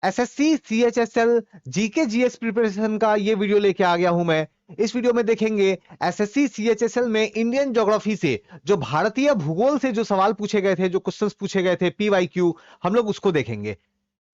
SSC CHSL GK GS preparation का ये video लेके आ गया हूं मैं। इस वीडियो में देखेंगे एसएससी सीएचएसएल में इंडियन ज्योग्राफी से जो भारतीय भूगोल से जो सवाल पूछे गए थे, जो क्वेश्चंस पूछे गए थे पीवाईक्यू, हम लोग उसको देखेंगे।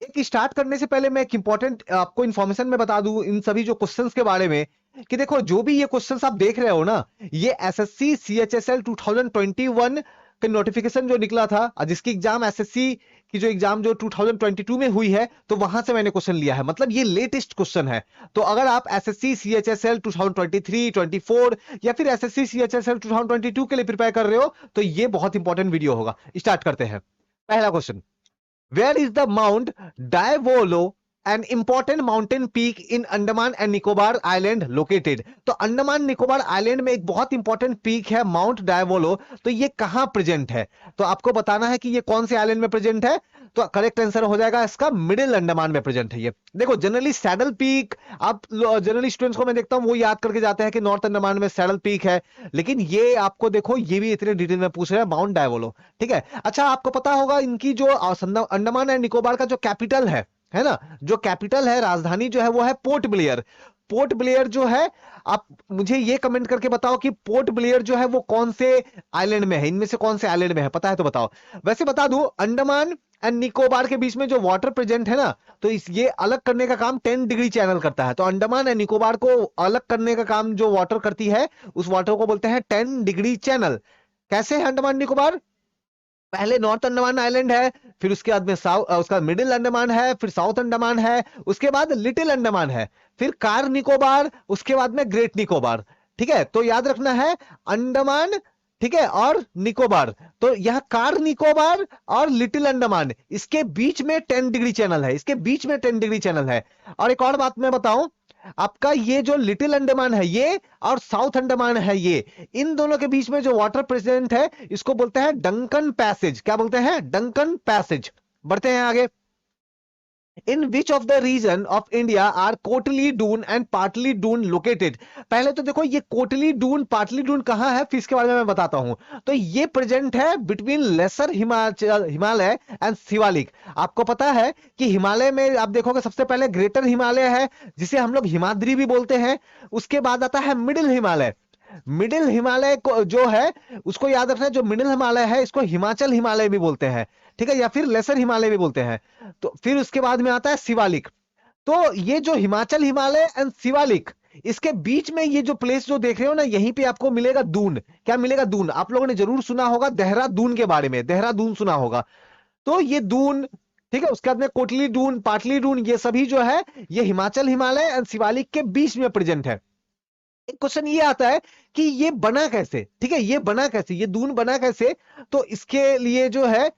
एक स्टार्ट करने से पहले मैं एक इंपॉर्टेंट आपको इन्फॉर्मेशन में बता दूं इन सभी जो क्वेश्चंस के बारे में, कि देखो जो भी ये क्वेश्चंस आप देख रहे हो ना, ये एसएससी सीएचएसएल 2021 का नोटिफिकेशन जो निकला था, जिसकी एग्जाम एसएससी की जो एग्जाम जो 2022 में हुई है, तो वहां से मैंने क्वेश्चन लिया है। मतलब ये लेटेस्ट क्वेश्चन है। तो अगर आप एसएससी सीएचएसएल 2023, 24 या फिर एसएससी सीएचएसएल 2022 के लिए प्रिपेयर कर रहे हो, तो ये बहुत इंपॉर्टेंट वीडियो होगा। स्टार्ट करते हैं। पहला question, Where is the Mount Diavolo, an important mountain peak in Andaman and Nicobar Island located? तो अंडमान निकोबार आइलैंड में एक बहुत इंपॉर्टेंट पीक है माउंट डायवोलो। तो ये कहां प्रेजेंट है? तो आपको बताना है कि ये कौन से आइलैंड में प्रेजेंट है। तो करेक्ट आंसर हो जाएगा इसका मिडिल अंडमान में प्रेजेंट है ये। देखो जनरली सैडल पीक, आप जनरली स्टूडेंट्स को मैं देखता हूं वो याद करके जाते हैं कि नॉर्थ अंडमान में सैडल पीक है, लेकिन ये आपको देखो ये भी इतने डिटेल में पूछ रहे हैं माउंट डायवोलो। ठीक है। अच्छा, आपको पता होगा इनकी जो अंडमान एंड निकोबार का जो कैपिटल है ना, जो कैपिटल है, राजधानी जो है वो है पोर्ट ब्लेयर। पोर्ट ब्लेयर जो है, आप मुझे ये कमेंट करके बताओ कि पोर्ट ब्लेयर जो है वो कौन से आइलैंड में है, इनमें से कौन से आइलैंड में है, पता है तो बताओ। वैसे बता दूं, अंडमान एंड निकोबार के बीच में जो वाटर प्रेजेंट है ना, तो इस ये अलग करने का काम 10 डिग्री चैनल करता है। तो अंडमान एंड निकोबार को अलग करने का काम जो वाटर करती है, उस वाटर को बोलते हैं 10 डिग्री चैनल। कैसे है अंडमान निकोबार? पहले नॉर्थ अंडमान आइलैंड है, फिर उसके बाद में उसका मिडिल अंडमान है, फिर साउथ अंडमान है, उसके बाद लिटिल अंडमान है, फिर कार निकोबार, उसके बाद में ग्रेट निकोबार। ठीक है, तो याद रखना है अंडमान, ठीक है, और निकोबार। तो यह कार निकोबार और लिटिल अंडमान, इसके बीच में 10 डिग्री चैनल है, इसके बीच में 10 डिग्री चैनल है। और एक और बात मैं बताऊं, आपका ये जो लिटिल अंडमान है ये और साउथ अंडमान है ये, इन दोनों के बीच में जो वाटर प्रेजेंट है, इसको बोलते हैं डंकन पैसेज। क्या बोलते हैं? Duncan passage. बढ़ते हैं आगे। In which of the region of India are Kotli Dun and Patli Dun located? पहले तो देखो ये कोटली डून पाटली डून कहां है, फिर इसके बारे में मैं बताता हूं। तो ये प्रेजेंट है between lesser Himalaya and Shivalik. आपको पता है कि हिमालय में आप देखोगे सबसे पहले ग्रेटर हिमालय है, जिसे हम लोग हिमाद्री भी बोलते हैं। उसके बाद आता है मिडिल हिमालय। मिडिल हिमालय को जो है उसको याद रखना है, जो मिडिल हिमालय है इसको हिमाचल हिमालय भी बोलते हैं, ठीक है, या फिर लेसर हिमालय भी बोलते हैं। तो फिर उसके बाद में आता है शिवालिक। तो ये जो हिमाचल हिमालय एंड शिवालिक, इसके बीच में ये जो प्लेस जो देख रहे हो ना, यहीं पे आपको मिलेगा दून। क्या मिलेगा? दून। आप लोगों ने जरूर सुना होगा देहरादून के बारे में, देहरादून सुना होगा। तो ये दून, ठीक है, उसके बाद में कोटली डून, पाटली डून, ये सभी जो है ये हिमाचल हिमालय एंड शिवालिक के बीच में प्रेजेंट है। एक क्वेश्चन ये आता है कि ये बना कैसे, ठीक है, ये बना कैसे, ये दून बना कैसे? तो इसके लिए जो है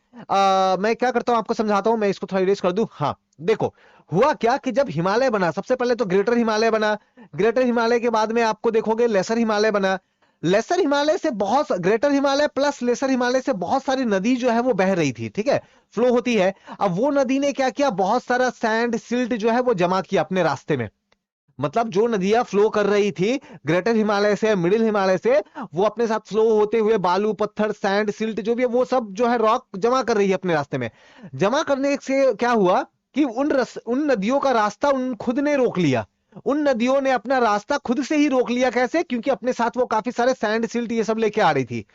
मैं क्या करता हूं आपको समझाता हूं। मैं इसको थोड़ा इरेज कर दूं। हाँ देखो, हुआ क्या कि जब हिमालय बना, सबसे पहले तो ग्रेटर हिमालय बना। ग्रेटर हिमालय के बाद में आपको देखोगे लेसर हिमालय बना। लेसर हिमालय से बहुत, greater Himalaya plus lesser Himalaya से बहुत सारी नदी जो है वो बह रही थी, ठीक है, फ्लो होती है। अब वो नदी ने क्या किया, बहुत सारा सैंड सिल्ट जो है वो जमा किया अपने रास्ते में। मतलब जो नदियां फ्लो कर रही थी ग्रेटर हिमालय से, मिडिल हिमालय से, वो अपने साथ फ्लो होते हुए बालू पत्थर सैंड सिल्ट जो भी है वो सब जो है रॉक जमा कर रही है अपने रास्ते में। जमा करने से क्या हुआ कि उन नदियों का रास्ता उन खुद ने रोक लिया। उन नदियों ने अपना रास्ता खुद से ही रोक लिया। कैसे? क्योंकि अपने साथ वो काफी सारे सैंड सिल्ट ये सब लेके आ रही थी।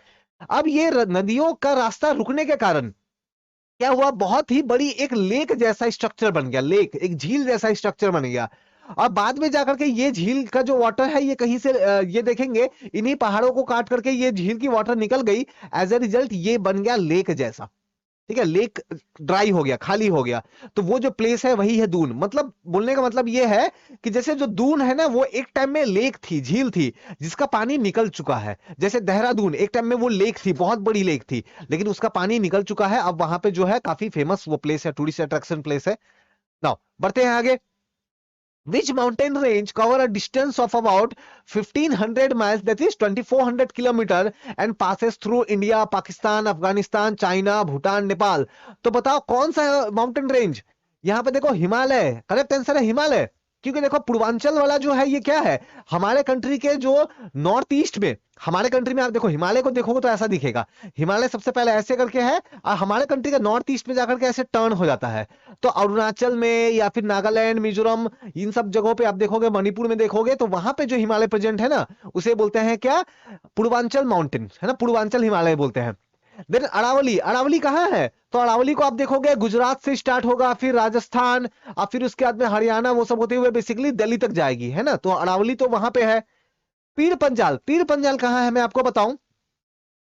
अब ये नदियों का रास्ता रुकने के कारण क्या हुआ, बहुत ही बड़ी एक लेक जैसा स्ट्रक्चर बन गया, लेक, एक झील जैसा स्ट्रक्चर बन गया। और बाद में जाकर के ये झील का जो वाटर है ये कहीं से ये देखेंगे इन्हीं पहाड़ों को काट करके ये झील की वाटर निकल गई। एज ए रिजल्ट ये बन गया लेक जैसा, ठीक है, लेक ड्राई हो गया, खाली हो गया। तो वो जो प्लेस है वही है दून। मतलब बोलने का मतलब ये है कि जैसे जो दून है ना, वो एक टाइम में लेक थी, झील थी, जिसका पानी निकल चुका है। जैसे देहरादून एक टाइम में वो लेक थी, बहुत बड़ी लेक थी, लेकिन उसका पानी निकल चुका है। अब वहां पे जो है काफी फेमस वो प्लेस है, टूरिस्ट अट्रैक्शन प्लेस है। नाउ बढ़ते हैं आगे। Which mountain range cover a distance of about 1500 miles, that is 2400 kilometer, and passes through India, Pakistan, Afghanistan, China, Bhutan, Nepal? तो बताओ कौन सा माउंटेन रेंज? यहां पे देखो हिमालय, करेक्ट आंसर है हिमालय। क्योंकि देखो पूर्वांचल वाला जो है ये क्या है, हमारे कंट्री के जो नॉर्थ ईस्ट में, हमारे कंट्री में आप देखो हिमालय को देखोगे तो ऐसा दिखेगा, हिमालय सबसे पहले ऐसे करके है और हमारे कंट्री के नॉर्थ ईस्ट में जाकर के ऐसे टर्न हो जाता है। तो अरुणाचल में या फिर नागालैंड, मिजोरम, इन सब जगहों पे आप देखोगे, मणिपुर में देखोगे तो वहां पे जो हिमालय प्रेजेंट है ना, उसे बोलते हैं क्या, पूर्वांचल माउंटेन, है ना, पूर्वांचल हिमालय बोलते हैं। देन अरावली, अरावली कहाँ है, तो अरावली को आप देखोगे गुजरात से स्टार्ट होगा, फिर राजस्थान और फिर उसके बाद में हरियाणा, वो सब होते हुए बेसिकली दिल्ली तक जाएगी, है ना, तो अरावली तो वहां पे है। पीर पंजाल, पीर पंजाल कहाँ है मैं आपको बताऊं,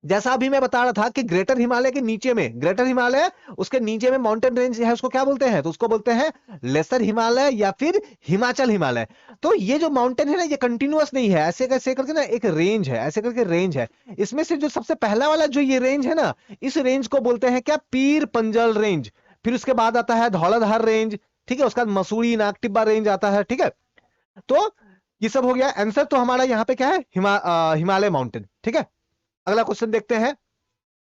जैसा अभी मैं बता रहा था कि ग्रेटर हिमालय के नीचे में, ग्रेटर हिमालय उसके नीचे में माउंटेन रेंज है, उसको क्या बोलते हैं, तो उसको बोलते हैं लेसर हिमालय या फिर हिमाचल हिमालय। तो ये जो माउंटेन है ना, ये कंटिन्यूअस नहीं है, ऐसे कैसे करके ना एक रेंज है, ऐसे करके रेंज है। इसमें से जो सबसे पहला वाला जो ये रेंज है ना, इस रेंज को बोलते हैं क्या, पीर पंजल रेंज। फिर उसके बाद आता है धौलाधार रेंज, ठीक है, उसका मसूरी नागटिब्बा रेंज आता है, ठीक है। तो ये सब हो गया आंसर, तो हमारा यहाँ पे क्या है, हिमालय माउंटेन, ठीक है। अगला क्वेश्चन देखते हैं।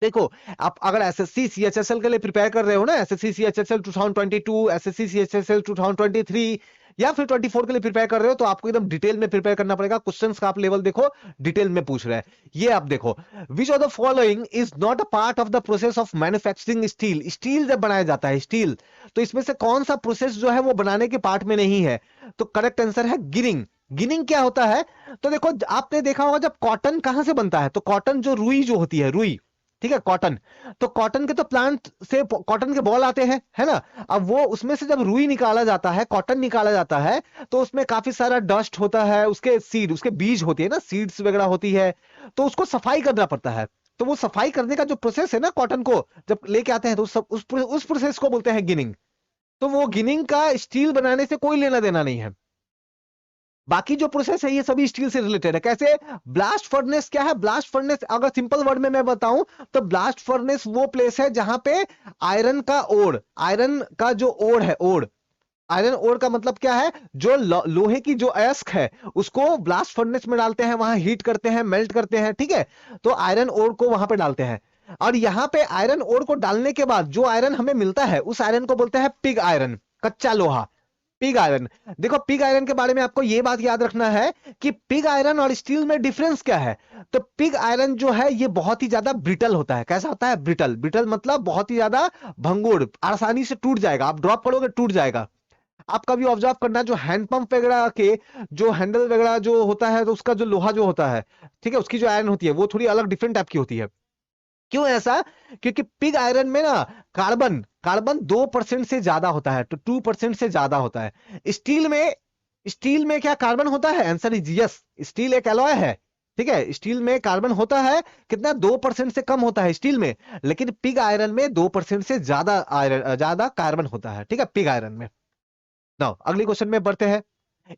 देखो, आप अगर एसएससी सीएचएसएल के लिए प्रिपेयर कर रहे हो ना, एसएससी सीएचएसएल 2022, एसएससी सीएचएसएल 2023 या फिर 24 के लिए प्रिपेयर कर रहे हो, तो आपको एकदम डिटेल में प्रिपेयर करना पड़ेगा। क्वेश्चंस का आप लेवल देखो, डिटेल में पूछ रहे हैं। ये आप देखो, विच of the following is not a part of the process of manufacturing steel. Steel जब बनाया जाता है, स्टील, तो इसमें से कौन सा प्रोसेस जो है वो बनाने के पार्ट में नहीं है, तो करेक्ट आंसर है गिनिंग। गिनिंग क्या होता है, तो देखो आपने देखा होगा जब कॉटन कहां से बनता है, तो कॉटन जो रुई जो होती है, रुई, ठीक है, कॉटन, तो कॉटन के तो प्लांट से कॉटन के बॉल आते हैं, है ना। अब वो उसमें से जब रुई निकाला जाता है, कॉटन निकाला जाता है, तो उसमें काफी सारा डस्ट होता है, उसके सीड, उसके बीज होती है ना, सीड्स वगैरह होती है, तो उसको सफाई करना पड़ता है। तो वो सफाई करने का जो प्रोसेस है ना, कॉटन को जब लेके आते हैं, तो उस प्रोसेस को बोलते हैं गिनिंग। तो वो गिनिंग का स्टील बनाने से कोई लेना देना नहीं है। बाकी जो प्रोसेस है ये सभी स्टील से रिलेटेड है। कैसे, ब्लास्ट फर्नेस क्या है, ब्लास्ट फर्नेस अगर सिंपल वर्ड में मैं बताऊं तो ब्लास्ट फर्नेस वो प्लेस है जहां पे आयरन का ओर, आयरन का जो ओर है, ओर, आयरन ओर का मतलब क्या है, जो लोहे की जो अयस्क है उसको ब्लास्ट फर्नेस में डालते हैं, वहां हीट करते हैं, मेल्ट करते हैं, ठीक है, तो आयरन ओर को वहां पे डालते हैं। और यहां पे आयरन ओर को डालने के बाद जो आयरन हमें मिलता है, उस आयरन को बोलते हैं पिग आयरन, कच्चा लोहा, पिग आयरन। देखो पिग आयरन के बारे में आपको यह बात याद रखना है कि पिग आयरन और स्टील में डिफरेंस क्या है। तो पिग आयरन जो है ये बहुत ही ज्यादा ब्रिटल होता है। कैसा होता है, ब्रिटल, ब्रिटल मतलब बहुत ही ज्यादा भंगुर, आसानी से टूट जाएगा, आप ड्रॉप करोगे टूट जाएगा। आप कभी ऑब्जर्व करना, जो हैंडपंप वगैरह के जो हैंडल वगैरह जो होता है, तो उसका जो लोहा जो होता है, ठीक है, उसकी जो आयरन होती है वो थोड़ी अलग डिफरेंट टाइप की होती है। क्यों ऐसा, क्योंकि पिग आयरन में ना कार्बन, कार्बन 2% से ज्यादा होता है, तो 2% से ज्यादा होता है। स्टील में, स्टील में क्या कार्बन होता है, आंसर इज यस, स्टील एक एलॉय है, ठीक है, स्टील में कार्बन होता है कितना, 2% से कम होता है स्टील में, लेकिन पिग आयरन में 2% से ज्यादा आयरन, ज्यादा कार्बन होता है, ठीक है, पिग आयरन में। नाउ अगली क्वेश्चन में बढ़ते हैं।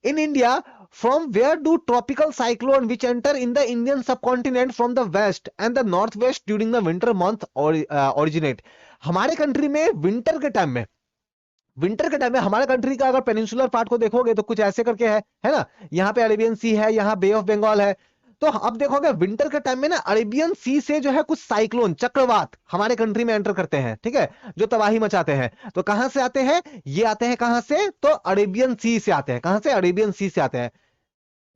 In India, from where do tropical cyclone which enter in the Indian subcontinent from the west and the northwest during the winter month originate? हमारे कंट्री में विंटर के टाइम में, winter के टाइम में हमारे कंट्री का अगर पेनिनसुलर पार्ट को देखोगे तो कुछ ऐसे करके है ना, यहाँ पे अरेबियन सी है, यहाँ बे ऑफ बंगाल है। तो अब देखोगे विंटर के टाइम में ना अरेबियन सी से जो है कुछ साइक्लोन, चक्रवात हमारे कंट्री में एंटर करते हैं, ठीक है, जो तबाही मचाते हैं। तो कहां से आते हैं, ये आते हैं कहां से, तो अरेबियन सी से आते हैं। कहां से, अरेबियन सी से आते हैं।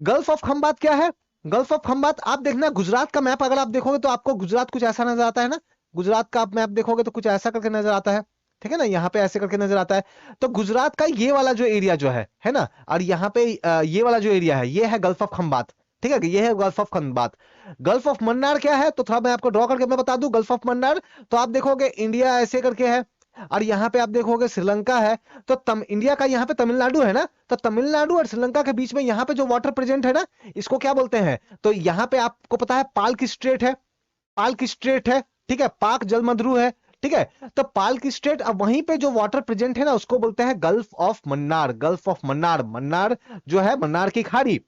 गल्फ ऑफ खंबात क्या है, गल्फ ऑफ खंबात आप देखना, गुजरात का मैप अगर आप देखोगे तो आपको गुजरात कुछ ऐसा नजर आता है ना, गुजरात का आप मैप देखोगे तो कुछ ऐसा करके नजर आता है, ठीक है ना, यहाँ पे ऐसे करके नजर आता है। तो गुजरात का ये वाला जो एरिया जो है ना, और यहाँ पे ये वाला जो एरिया है ये है गल्फ ऑफ खंबात, ठीक है, ये है gulf of Khambhat. Gulf of Mannar क्या है, तो थोड़ा मैं आपको ड्रॉ करके मैं बता दूं, गल्फ ऑफ मन्नार तो आप देखोगे इंडिया ऐसे करके है, और यहाँ पे आप देखोगे श्रीलंका है। तो इंडिया का यहाँ पे तमिलनाडु है ना, तो तमिलनाडु और श्रीलंका के बीच में यहाँ पे जो वाटर प्रेजेंट है ना, इसको क्या बोलते हैं, तो यहाँ पे आपको पता है पाल्क स्ट्रेट है, पाल्क स्ट्रेट है, ठीक है, पाक जलमंदरू है, ठीक है। तो पाल्क स्ट्रेट, अब वहीं पे जो वाटर प्रेजेंट है ना उसको बोलते हैं gulf of Mannar, gulf of Mannar, Mannar जो है मन्नार की खाड़ी।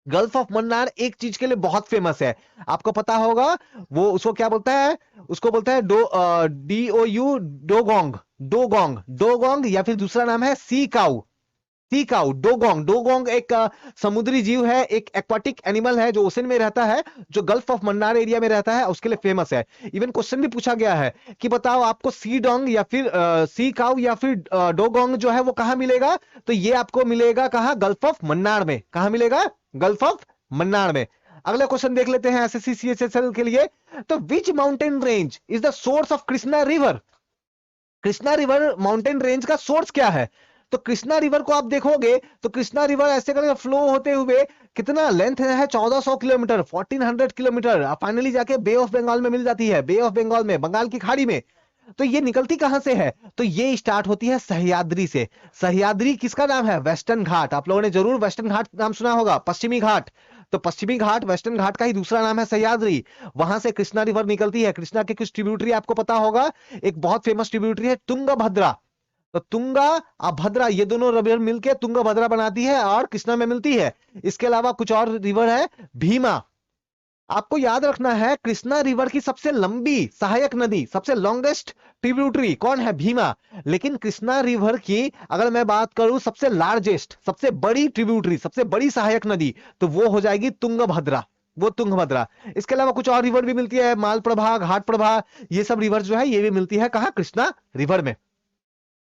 गल्फ ऑफ मन्नार एक चीज के लिए बहुत फेमस है, आपको पता होगा, वो उसको क्या बोलता है, उसको बोलता है DOU, डोगोंग, डोगोंग, डोगोंग, या फिर दूसरा नाम है सी काऊ, सी काउ, डोगोंग। डोगोंग एक समुद्री जीव है, एक एक्वाटिक एनिमल है जो ओशन में रहता है, जो गल्फ ऑफ मन्नार एरिया में रहता है, उसके लिए फेमस है। इवन क्वेश्चन भी पूछा गया है कि बताओ आपको सी डोंग या फिर सी काउ या फिर डोगोंग जो है वो कहां मिलेगा, तो ये आपको मिलेगा कहां, गल्फ ऑफ मन्नार में। कहां मिलेगा, गल्फ ऑफ मन्नार में। अगला क्वेश्चन देख लेते हैं एसएससी सीएचएसएल के लिए। तो which mountain range is the source of Krishna river? Krishna river mountain range का सोर्स क्या है? तो कृष्णा रिवर को आप देखोगे तो कृष्णा रिवर ऐसे करके फ्लो होते हुए कितना लेंथ है, 1400 किलोमीटर, 1400 किलोमीटर, फाइनली जाके बे ऑफ बंगाल में मिल जाती है, बे ऑफ बंगाल में, बंगाल की खाड़ी में। तो ये निकलती कहां से है? तो ये स्टार्ट होती है सह्याद्री से। सह्याद्री किसका नाम है? वेस्टर्न घाट। आप लोगों ने जरूर वेस्टर्न घाट नाम सुना होगा, पश्चिमी घाट। तो पश्चिमी घाट वेस्टर्न घाट का ही दूसरा नाम है सह्याद्री। वहां से कृष्णा रिवर निकलती है। कृष्णा के कुछ ट्रिब्यूटरी आपको पता होगा, एक बहुत फेमस ट्रिब्यूटरी है तुंगभद्रा। तो तुंगा और भद्रा ये दोनों रिवर मिलकर तुंगभद्रा बनाती है और कृष्णा में मिलती है। इसके अलावा कुछ और रिवर है, भीमा। आपको याद रखना है कृष्णा रिवर की सबसे लंबी सहायक नदी, सबसे लॉन्गेस्ट ट्रिब्यूटरी कौन है? भीमा। लेकिन कृष्णा रिवर की अगर मैं बात करूं सबसे लार्जेस्ट, सबसे बड़ी ट्रिब्यूटरी, सबसे बड़ी सहायक नदी, तो वो हो जाएगी तुंगभद्रा, वो तुंगभद्रा। इसके अलावा कुछ और रिवर भी मिलती है, मालप्रभा, घाटप्रभा, ये सब रिवर जो है ये भी मिलती है कहां? कृष्णा रिवर में।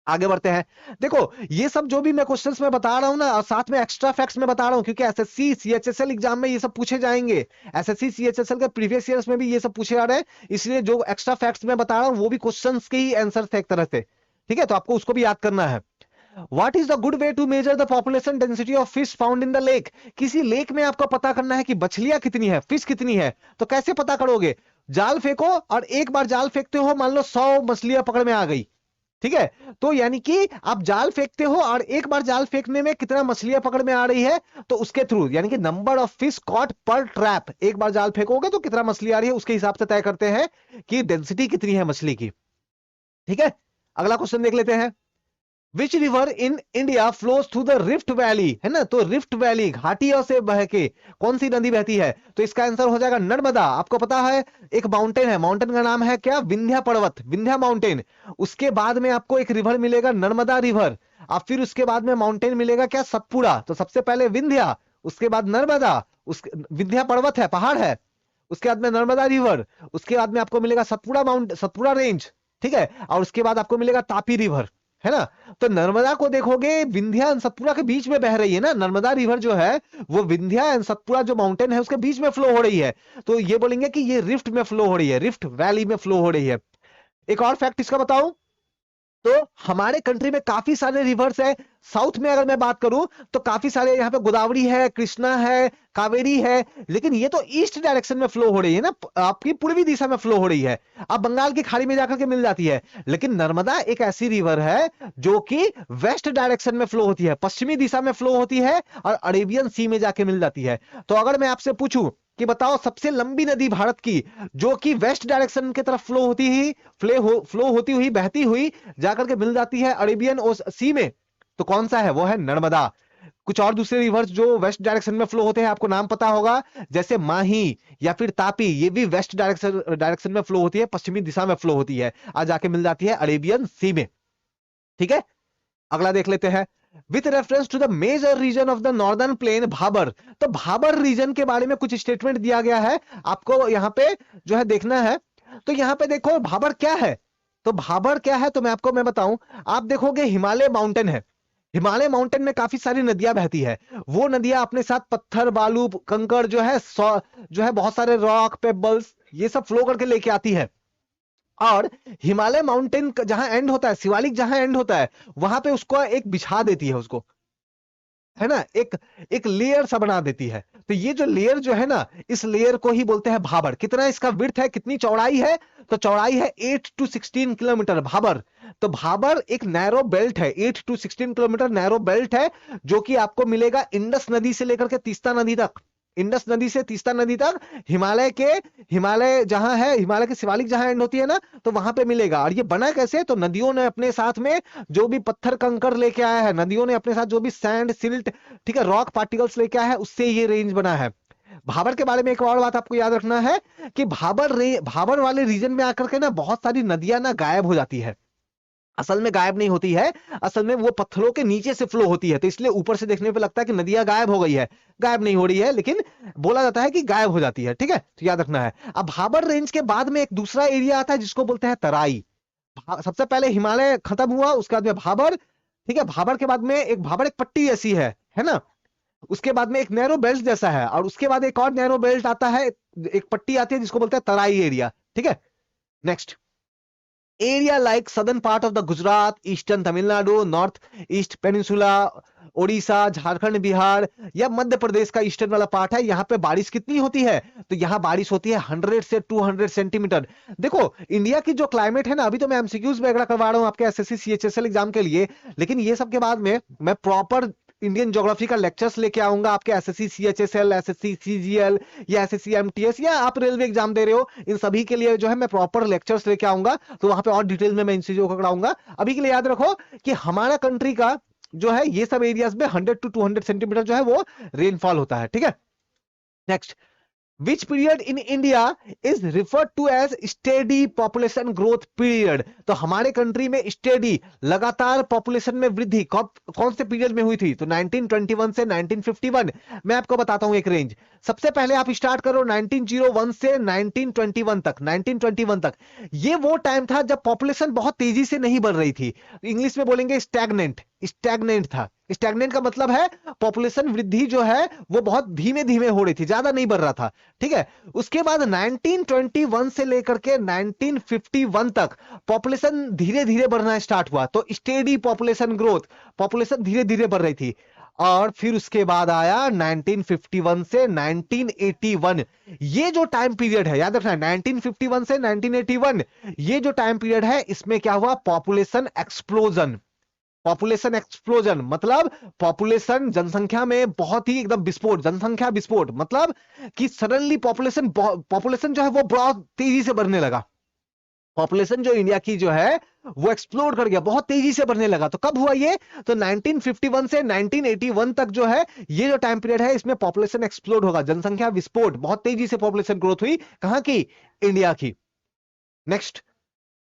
आगे बढ़ते हैं। देखो ये सब जो भी मैं क्वेश्चंस में बता रहा हूं ना, और साथ में एक्स्ट्रा फैक्ट्स में बता रहा हूं, क्योंकि एसएससी सीएचएसएल एग्जाम में ये सब पूछे जाएंगे। एसएससी सीएचएसएल के प्रीवियस ईयर्स में भी ये सब पूछे जा रहे हैं, इसलिए जो एक्स्ट्रा फैक्ट्स में बता रहा हूं वो भी क्वेश्चंस के ही आंसर थे एक तरह से। ठीक है, तो आपको उसको भी याद करना है। What is the good way to measure the population density of fish found in the lake? किसी लेक में आपको पता करना है कि मछलियां कितनी है, फिश कितनी है, तो कैसे पता करोगे? जाल फेंको और एक बार जाल फेंकते हो, मान लो 100 मछलियां पकड़ में आ गई। ठीक है, तो यानी कि आप जाल फेंकते हो और एक बार जाल फेंकने में कितना मछलियां पकड़ में आ रही है, तो उसके थ्रू यानी कि नंबर ऑफ फिश कॉट पर ट्रैप, एक बार जाल फेंकोगे तो कितना मछली आ रही है उसके हिसाब से तय करते हैं कि डेंसिटी कितनी है मछली की। ठीक है, अगला क्वेश्चन देख लेते हैं। Which river in India flows through the rift valley? है ना, तो रिफ्ट वैली घाटियों से बह के कौन सी नदी बहती है? तो इसका आंसर हो जाएगा नर्मदा। आपको पता है एक माउंटेन है, माउंटेन का नाम है क्या? विंध्या पर्वत, विंध्या माउंटेन। उसके बाद में आपको एक रिवर मिलेगा नर्मदा रिवर, और फिर उसके बाद में माउंटेन मिलेगा क्या? सतपुड़ा। तो सबसे पहले विंध्या, उसके बाद नर्मदा, उस विंध्या पर्वत है, पहाड़ है, उसके बाद में नर्मदा रिवर, उसके बाद में आपको मिलेगा सतपुड़ा माउंट, सतपुड़ा रेंज। ठीक है, और उसके बाद आपको मिलेगा तापी रिवर, है ना। तो नर्मदा को देखोगे विंध्या एंड सतपुड़ा के बीच में बह रही है ना, नर्मदा रिवर जो है वो विंध्या एंड सतपुड़ा जो माउंटेन है उसके बीच में फ्लो हो रही है। तो ये बोलेंगे कि ये रिफ्ट में फ्लो हो रही है, रिफ्ट वैली में फ्लो हो रही है। एक और फैक्ट इसका बताऊं, तो हमारे कंट्री में काफी सारे रिवर्स है। साउथ में अगर मैं बात करूं तो काफी सारे, यहाँ पे गोदावरी है, कृष्णा है, कावेरी है, लेकिन ये तो ईस्ट डायरेक्शन में फ्लो हो रही है ना, आपकी पूर्वी दिशा में फ्लो हो रही है, अब बंगाल की खाड़ी में जाकर के मिल जाती है। लेकिन नर्मदा एक ऐसी रिवर है जो कि वेस्ट डायरेक्शन में फ्लो होती है, पश्चिमी दिशा में फ्लो होती है और अरेबियन सी में जाके मिल जाती है। तो अगर मैं आपसे पूछूं कि बताओ सबसे लंबी नदी भारत की जो कि वेस्ट डायरेक्शन की तरफ फ्लो होती हुई, बहती हुई जाकर के मिल जाती है अरेबियन सी में, तो कौन सा है? वो है नर्मदा। कुछ और दूसरे रिवर्स जो वेस्ट डायरेक्शन में फ्लो होते हैं आपको नाम पता होगा, जैसे माही या फिर तापी, ये भी वेस्ट डायरेक्शन में फ्लो होती है, पश्चिमी दिशा में फ्लो होती है, आज जाके मिल जाती है अरेबियन सी में। ठीक है, अगला देख लेते हैं। With reference to the major region of the northern plain Bhabar, तो भाबर रीजन के बारे में कुछ स्टेटमेंट दिया गया है, आपको यहां पे जो है देखना है। तो यहां पे देखो भाबर क्या है, तो भाबर क्या है तो मैं बताऊं। आप देखोगे हिमालय माउंटेन है, हिमालय माउंटेन में काफी सारी नदियां बहती है, वो नदियां अपने साथ पत्थर, बालू, कंकड़ जो है बहुत सारे रॉक, पेबल्स, ये सब फ्लो करके लेके आती है। और हिमालय माउंटेन जहां एंड होता है, शिवालिक जहां एंड होता है, वहां पे उसको एक बिछा देती है उसको, है ना, एक लेयर सा बना देती है। तो ये जो लेयर जो है ना, इस लेयर को ही बोलते हैं भाबर। कितना इसका विड्थ है, कितनी चौड़ाई है? तो चौड़ाई है 8 to 16 किलोमीटर भाबर। तो भाबर एक नैरो बेल्ट है, 8 to 16 किलोमीटर नैरो बेल्ट है, जो कि आपको मिलेगा इंडस नदी से लेकर के तीस्ता नदी तक, इंडस नदी से तीस्ता नदी तक, हिमालय जहां है, हिमालय की शिवालिक जहां एंड होती है ना, तो वहां पे मिलेगा। और ये बना कैसे? तो नदियों ने अपने साथ में जो भी पत्थर कंकर लेके आया है, नदियों ने अपने साथ जो भी सैंड, सिल्ट, ठीक है, रॉक पार्टिकल्स लेके आया है, उससे ये रेंज बना है। भाबर के बारे में एक और बात आपको याद रखना है कि भाबर वाले रीजन में आकर के ना बहुत सारी नदियां ना गायब हो जाती है। असल में गायब नहीं होती है, असल में वो पत्थरों के नीचे से फ्लो होती है, तो इसलिए ऊपर से देखने पे लगता है कि नदियां गायब हो गई है। गायब नहीं हो रही है, लेकिन बोला जाता है कि गायब हो जाती है। ठीक है, तो याद रखना है। अब भाबर रेंज के बाद में एक दूसरा एरिया आता है जिसको बोलते हैं तराई। सबसे पहले हिमालय खत्म हुआ, उसके बाद में भाबर। ठीक है, भाबर के बाद में एक भाबर एक पट्टी ऐसी है ना। उसके बाद में एक नैरो बेल्ट जैसा है, और उसके बाद एक और नैरो बेल्ट आता है, एक पट्टी आती है जिसको बोलते हैं तराई एरिया। ठीक है, next. area like southern part of the Gujarat, eastern Tamil Nadu, north east peninsula, Odisha, Jharkhand, Bihar या मध्य प्रदेश का ईस्टर्न वाला पार्ट है, यहाँ पे बारिश कितनी होती है? तो यहाँ बारिश होती है 100 से 200 सेंटीमीटर। देखो इंडिया की जो क्लाइमेट है ना, अभी तो मैं एमसीक्यूज वगैरह करवा रहा हूँ आपके एसएससी सीएचएसएल एग्जाम के लिए, लेकिन ये सब के बाद में मैं प्रॉपर इंडियन ज्योग्राफी का लेक्चर्स लेके आऊंगा आपके एसएससी सीएचएसएल, एसएससी सीजीएल या एसएससी एमटीएस, या आप रेलवे एग्जाम दे रहे हो, इन सभी के लिए जो है मैं प्रॉपर लेक्चर्स लेके आऊंगा, तो वहां पे और डिटेल में मैं इन चीजों को कराऊंगा। अभी के लिए याद रखो कि हमारा कंट्री का जो है ये सब एरियाज में 100 to 200 सेंटीमीटर जो है वो रेनफॉल होता है। ठीक है, next. Which period in India is referred to as steady population growth period? तो हमारे कंट्री में स्टेडी लगातार पॉपुलेशन में वृद्धि कौन से पीरियड में हुई थी? तो 1921 से 1951। मैं आपको बताता हूं एक रेंज। सबसे पहले आप स्टार्ट करो 1901 से 1921 तक। 1921 तक ये वो टाइम था जब पॉपुलेशन बहुत तेजी से नहीं बढ़ रही थी, इंग्लिश में बोलेंगे स्टैग्नेंट। स्टैग्नेंट था। स्टैग्नेंट का मतलब है पॉपुलेशन वृद्धि जो है वो बहुत धीमे धीमे हो रही थी, ज्यादा नहीं बढ़ रहा था। ठीक है, उसके बाद 1921 से लेकर के 1951 तक पॉपुलेशन धीरे धीरे बढ़ना स्टार्ट हुआ, तो स्टेडी पॉपुलेशन ग्रोथ, पॉपुलेशन धीरे धीरे बढ़ रही थी। और फिर उसके बाद आया 1951 से 1981। ये जो टाइम पीरियड है याद रखना, 1951 से 1981 ये जो टाइम पीरियड है, इसमें क्या हुआ? Population explosion. पॉपुलेशन एक्सप्लोजन मतलब पॉपुलेशन जनसंख्या में बहुत ही एकदम विस्फोट, जनसंख्या विस्फोट मतलब कि सडनली पॉपुलेशन जो है वो बहुत तेजी से बढ़ने लगा। पॉपुलेशन जो इंडिया की जो है वो एक्सप्लोड कर गया, बहुत तेजी से बढ़ने लगा। तो कब हुआ ये? तो 1951 से 1981 तक जो है ये जो टाइम पीरियड है, इसमें पॉपुलेशन एक्सप्लोड होगा, जनसंख्या विस्फोट, बहुत तेजी से पॉपुलेशन ग्रोथ हुई। कहां की? इंडिया की। Next.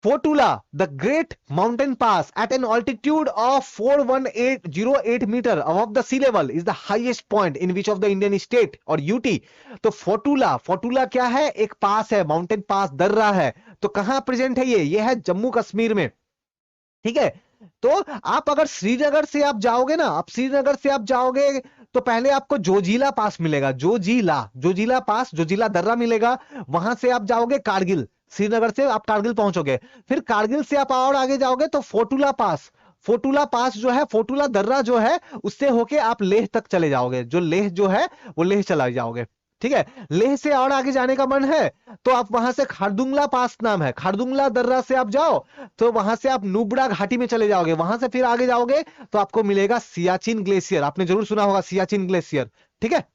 Fotula, the great mountain pass at an altitude of 41808 meter above the sea level is the highest point in which of the Indian state और यूटी। तो फोटूला क्या है? एक पास है, माउंटेन पास, दर्रा है। तो कहां प्रेजेंट है ये है जम्मू कश्मीर में। ठीक है, तो आप अगर श्रीनगर से आप जाओगे ना, आप श्रीनगर से आप जाओगे तो पहले आपको जोजिला पास मिलेगा, जोजिला पास, जोजिला दर्रा मिलेगा। वहां से आप जाओगे कारगिल, श्रीनगर से आप कारगिल पहुंचोगे। फिर कारगिल से आप और आगे जाओगे तो फोटूला पास जो है, फोटूला दर्रा जो है, उससे होके आप लेह तक चले जाओगे। जो लेह जो है वो लेह चला जाओगे। ठीक है, लेह से और आगे जाने का मन है तो आप वहां से खारदुंगला पास नाम है, खारदुंगला दर्रा से आप जाओ तो वहां से आप नुब्रा घाटी में चले जाओगे। वहां से फिर आगे जाओगे तो आपको मिलेगा सियाचिन ग्लेशियर, आपने जरूर सुना होगा सियाचिन ग्लेशियर। ठीक है,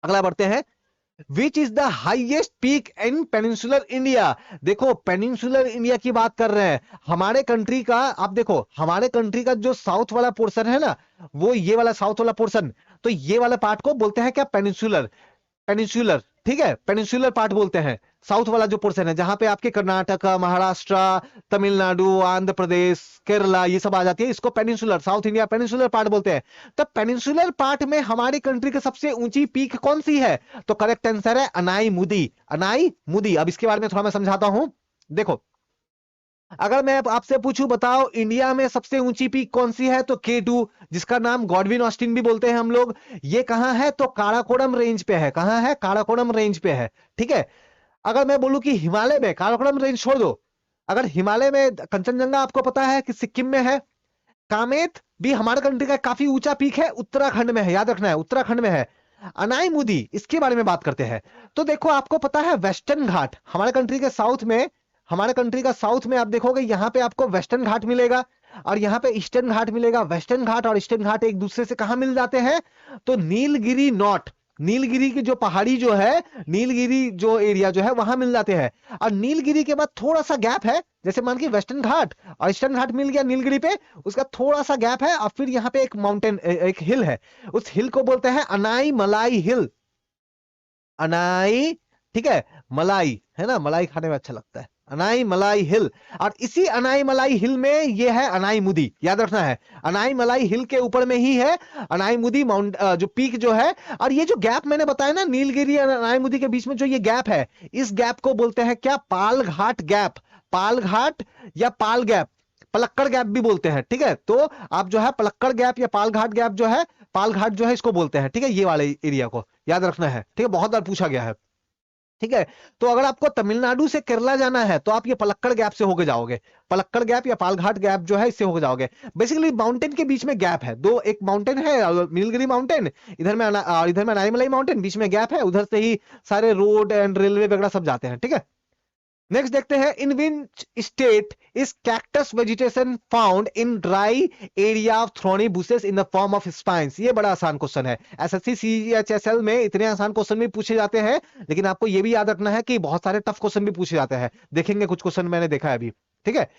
अगला बढ़ते हैं। विच is the highest peak in peninsular India? देखो पेनिनसुलर इंडिया की बात कर रहे हैं, हमारे कंट्री का। आप देखो हमारे कंट्री का जो साउथ वाला पोर्शन है ना, वो ये वाला साउथ वाला पोर्शन, तो ये वाला पार्ट को बोलते हैं क्या? पेनिनसुलर। ठीक है, पेनिनसुलर पार्ट बोलते हैं साउथ वाला जो पोर्शन है, जहां पे आपके कर्नाटक, महाराष्ट्र, तमिलनाडु, आंध्र प्रदेश, केरला ये सब आ जाती है, इसको peninsular, south India peninsular part बोलते हैं। तो पेनिनसुलर पार्ट में हमारी कंट्री की सबसे ऊंची पीक कौन सी है? तो करेक्ट आंसर है अनाई मुदी। अब इसके बारे में थोड़ा मैं समझाता हूं। देखो अगर मैं आपसे पूछूं बताओ इंडिया में सबसे ऊंची पीक कौन सी है, तो K2, जिसका नाम गॉडविन ऑस्टिन भी बोलते हैं हम लोग। ये कहां है? तो काराकोरम रेंज पे है। कहां है? काराकोरम रेंज पे है। ठीक है, अगर मैं बोलूं कि हिमालय में, काराकोरम रेंज छोड़ दो, अगर हिमालय में कंचनजंगा आपको पता है कि सिक्किम में है। कामेत भी हमारे कंट्री का काफी ऊंचा पीक है, उत्तराखंड में है, याद रखना है उत्तराखंड में है। अनाई मुदी, इसके बारे में बात करते हैं। तो देखो आपको पता है वेस्टर्न घाट हमारे कंट्री के साउथ में, हमारे कंट्री का साउथ में आप देखोगे यहाँ पे आपको वेस्टर्न घाट मिलेगा और यहाँ पे ईस्टर्न घाट मिलेगा। वेस्टर्न घाट और ईस्टर्न घाट एक दूसरे से कहां मिल जाते हैं? तो नीलगिरी नॉट, नीलगिरी की जो पहाड़ी जो है, नीलगिरी जो एरिया जो है वहां मिल जाते हैं। और नीलगिरी के बाद थोड़ा सा गैप है, जैसे मान के वेस्टर्न घाट और ईस्टर्न घाट मिल गया नीलगिरी पे, उसका थोड़ा सा गैप है और फिर यहाँ पे एक माउंटेन, एक हिल है, उस हिल को बोलते हैं अनाई मलाई हिल। अनाई, ठीक है, मलाई है ना, मलाई खाने में अच्छा लगता है। अनाई मलाई हिल। और इसी अनाई मलाई हिल में ये है अनाई मुदी, याद रखना है, अनाई मलाई हिल के ऊपर में ही है अनाई मुदी माउंट, जो पीक जो है। और ये जो गैप मैंने बताया ना नीलगिरी और अनाई मुदी के बीच में जो ये गैप है, इस गैप को बोलते हैं क्या, पाल घाट गैप, पाल घाट या पाल गैप, पलक्कड़ गैप भी बोलते हैं, ठीक है। तो आप जो है पलक्कड़ गैप या पाल घाट गैप जो है, पाल घाट जो है इसको बोलते हैं, ठीक है, ये वाले एरिया को याद रखना है, ठीक है, बहुत बार पूछा गया है, ठीक है। तो अगर आपको तमिलनाडु से केरला जाना है तो आप ये पलक्कड़ गैप से होके जाओगे, पलक्कड़ गैप या पालघाट गैप जो है इससे होके जाओगे। बेसिकली माउंटेन के बीच में गैप है, दो, एक माउंटेन है नीलगिरी माउंटेन, इधर में अनाईमलाई माउंटेन, बीच में गैप है, उधर से ही सारे रोड एंड रेलवे वगैरह सब जाते हैं, ठीक है। नेक्स्ट देखते हैं, in which state is cactus vegetation found in dry area of thorny bushes in the form of spines. ये बड़ा आसान क्वेश्चन है, एसएससी सीएचएसएल में इतने आसान क्वेश्चन भी पूछे जाते हैं, लेकिन आपको ये भी याद रखना है कि बहुत सारे टफ क्वेश्चन भी पूछे जाते हैं, देखेंगे कुछ क्वेश्चन मैंने देखा है अभी, ठीक है।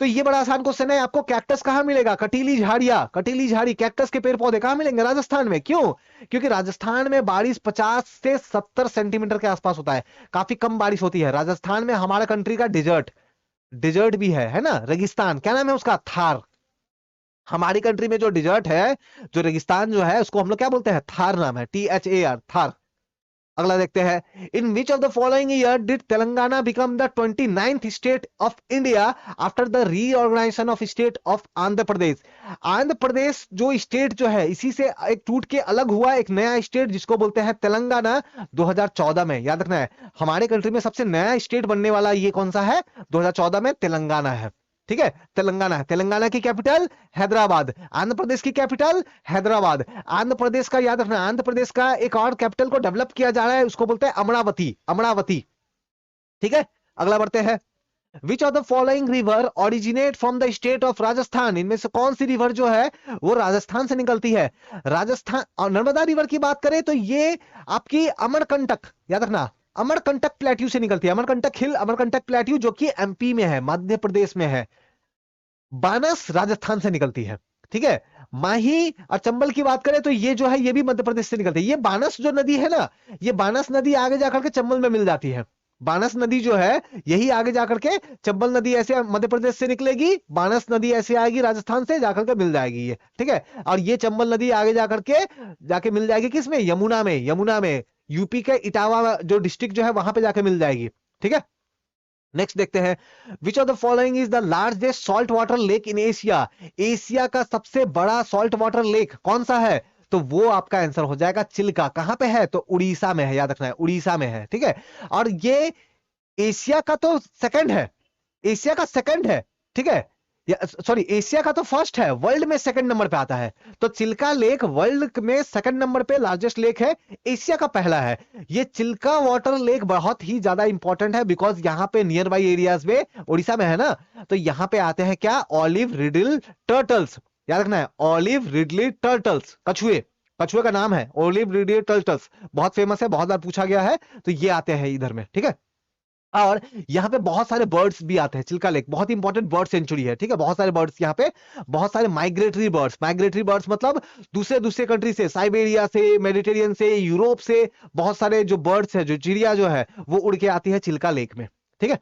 तो ये बड़ा आसान क्वेश्चन है, आपको कैक्टस कहां मिलेगा, कटीली झाड़ियां, कटीली झाड़ी, कैक्टस के पेड़ पौधे कहां मिलेंगे, राजस्थान में। क्यों? क्योंकि राजस्थान में बारिश 50 से 70 सेंटीमीटर के आसपास होता है, काफी कम बारिश होती है राजस्थान में। हमारा कंट्री का डिजर्ट, डिजर्ट भी है ना, रेगिस्तान, क्या नाम है उसका, थार। हमारी कंट्री में जो डिजर्ट है, जो रेगिस्तान जो है, उसको हम लोग क्या बोलते हैं, थार नाम है, THAR, थार। अगला देखते हैं, in which of the following year did Telangana become the 29th state of India after the reorganization of state of Andhra Pradesh. Andhra Pradesh जो स्टेट जो है, इसी से एक टूट के अलग हुआ एक नया स्टेट जिसको बोलते हैं तेलंगाना, 2014 में। याद रखना है, हमारे कंट्री में सबसे नया स्टेट बनने वाला ये कौन सा है, 2014 में तेलंगाना है, ठीक है, तेलंगाना है। तेलंगाना की कैपिटल हैदराबाद, आंध्र प्रदेश की कैपिटल हैदराबाद। आंध्र प्रदेश का याद रखना, आंध्र प्रदेश का एक और कैपिटल को डेवलप किया जा रहा है, उसको बोलते हैं अमरावती, अमरावती, ठीक है। अगला बढ़ते हैं, विच of the following river originate from the state of Rajasthan. इनमें से कौन सी रिवर जो है वो राजस्थान से निकलती है, राजस्थान। और नर्मदा रिवर की बात करें तो ये आपकी अमरकंटक, याद रखना, अमरकंटक प्लेट्यू से निकलती है, अमरकंटक हिल, अमरकंटक प्लेट्यू जो कि एमपी में है, मध्य प्रदेश में है। बानस राजस्थान से निकलती है, ठीक है। माही और चंबल की बात करें तो ये जो है ये भी मध्य प्रदेश से निकलती है। ये बानस जो नदी है ना, ये बानस नदी आगे जाकर के चंबल में मिल जाती है। बानस नदी जो है यही आगे जाकर के चंबल नदी ऐसे मध्य प्रदेश से निकलेगी, बानस नदी ऐसे आएगी राजस्थान से जाकर के मिल जाएगी ये, ठीक है। और ये चंबल नदी आगे जाकर के जाके मिल जाएगी किसमें, यमुना में, यमुना में, यूपी के इटावा जो डिस्ट्रिक्ट जो है वहां पे जाके मिल जाएगी, ठीक है। नेक्स्ट देखते हैं, विच of the following is the largest salt water lake in Asia. Asia का सबसे बड़ा सॉल्ट वाटर लेक कौन सा है, तो वो आपका आंसर हो जाएगा चिल्का। कहां पे है, तो उड़ीसा में है, याद रखना है, उड़ीसा में है, ठीक है। और ये एशिया का तो सेकंड है, एशिया का सेकंड है, ठीक है, सॉरी एशिया का तो फर्स्ट है, वर्ल्ड में सेकंड नंबर पे आता है। तो चिल्का लेक वर्ल्ड में सेकंड नंबर पे लार्जेस्ट लेक है, एशिया का पहला है। ये चिल्का वाटर लेक बहुत ही ज्यादा इंपॉर्टेंट है, बिकॉज यहाँ पे नियर बाई एरियाज में, उड़ीसा में है ना, तो यहाँ पे आते हैं क्या, ऑलिव रिडल टर्टल्स, याद रखना है, ऑलिव रिडली टर्टल्स, कछुए, कछुए का नाम है ऑलिव रिडली टर्टल्स, बहुत फेमस है, बहुत बार पूछा गया है, तो ये आते हैं इधर में, ठीक है। और यहाँ पे बहुत सारे बर्ड्स भी आते हैं, चिल्का लेक बहुत इंपॉर्टेंट बर्ड सेंचुरी है, ठीक है। बहुत सारे बर्ड्स यहाँ पे, बहुत सारे माइग्रेटरी बर्ड्स, माइग्रेटरी बर्ड्स मतलब दूसरे दूसरे कंट्री से, साइबेरिया से, मेडिटेरियन से, यूरोप से, बहुत सारे जो बर्ड्स है, जो चिड़िया जो है वो उड़ के आती है चिल्का लेक में, ठीक है।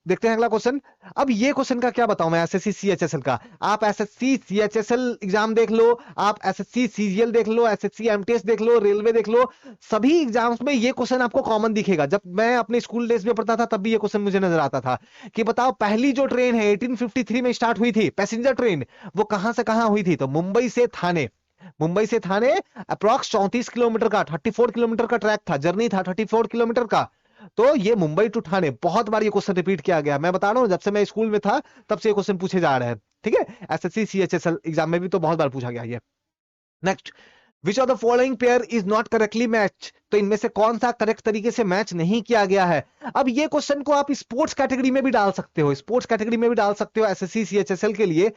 देखते हैं अगला क्वेश्चन। अब ये क्वेश्चन का क्या बताऊं मैं, एसएससी सीएचएसएल का, आप एसएससी सीएचएसएल एग्जाम देख लो, आप एसएससी सीजीएल देख लो, एसएससी एमटीएस देख लो, रेलवे देख लो, सभी एग्जाम्स में ये क्वेश्चन आपको कॉमन दिखेगा। जब मैं अपने स्कूल डेज में पढ़ता था तब भी ये क्वेश्चन मुझे नजर आता था कि बताओ पहली जो ट्रेन है 1853 में स्टार्ट हुई थी, पैसेंजर ट्रेन, वो कहां से कहां हुई थी, तो मुंबई से थाने, मुंबई से थाने अप्रॉक्स 34 किलोमीटर का, 34 किलोमीटर का ट्रैक था, जर्नी था 34 किलोमीटर का। तो ये मुंबई टू ठाणे, बहुत बार ये क्वेश्चन रिपीट किया गया, मैं बता रहा हूं जब से मैं स्कूल में था तब से ये क्वेश्चन पूछे जा रहे हैं, ठीक है। एसएससी सीएचएसएल एग्जाम में भी तो बहुत बार पूछा गया ये। Next, which of the following pair is not correctly match, तो इनमें से कौन सा करेक्ट तरीके से मैच नहीं किया गया है। अब ये क्वेश्चन को आप स्पोर्ट्स कैटेगरी में भी डाल सकते हो, स्पोर्ट्स कैटेगरी में भी डाल सकते हो एसएससी सीएचएसएल के लिए।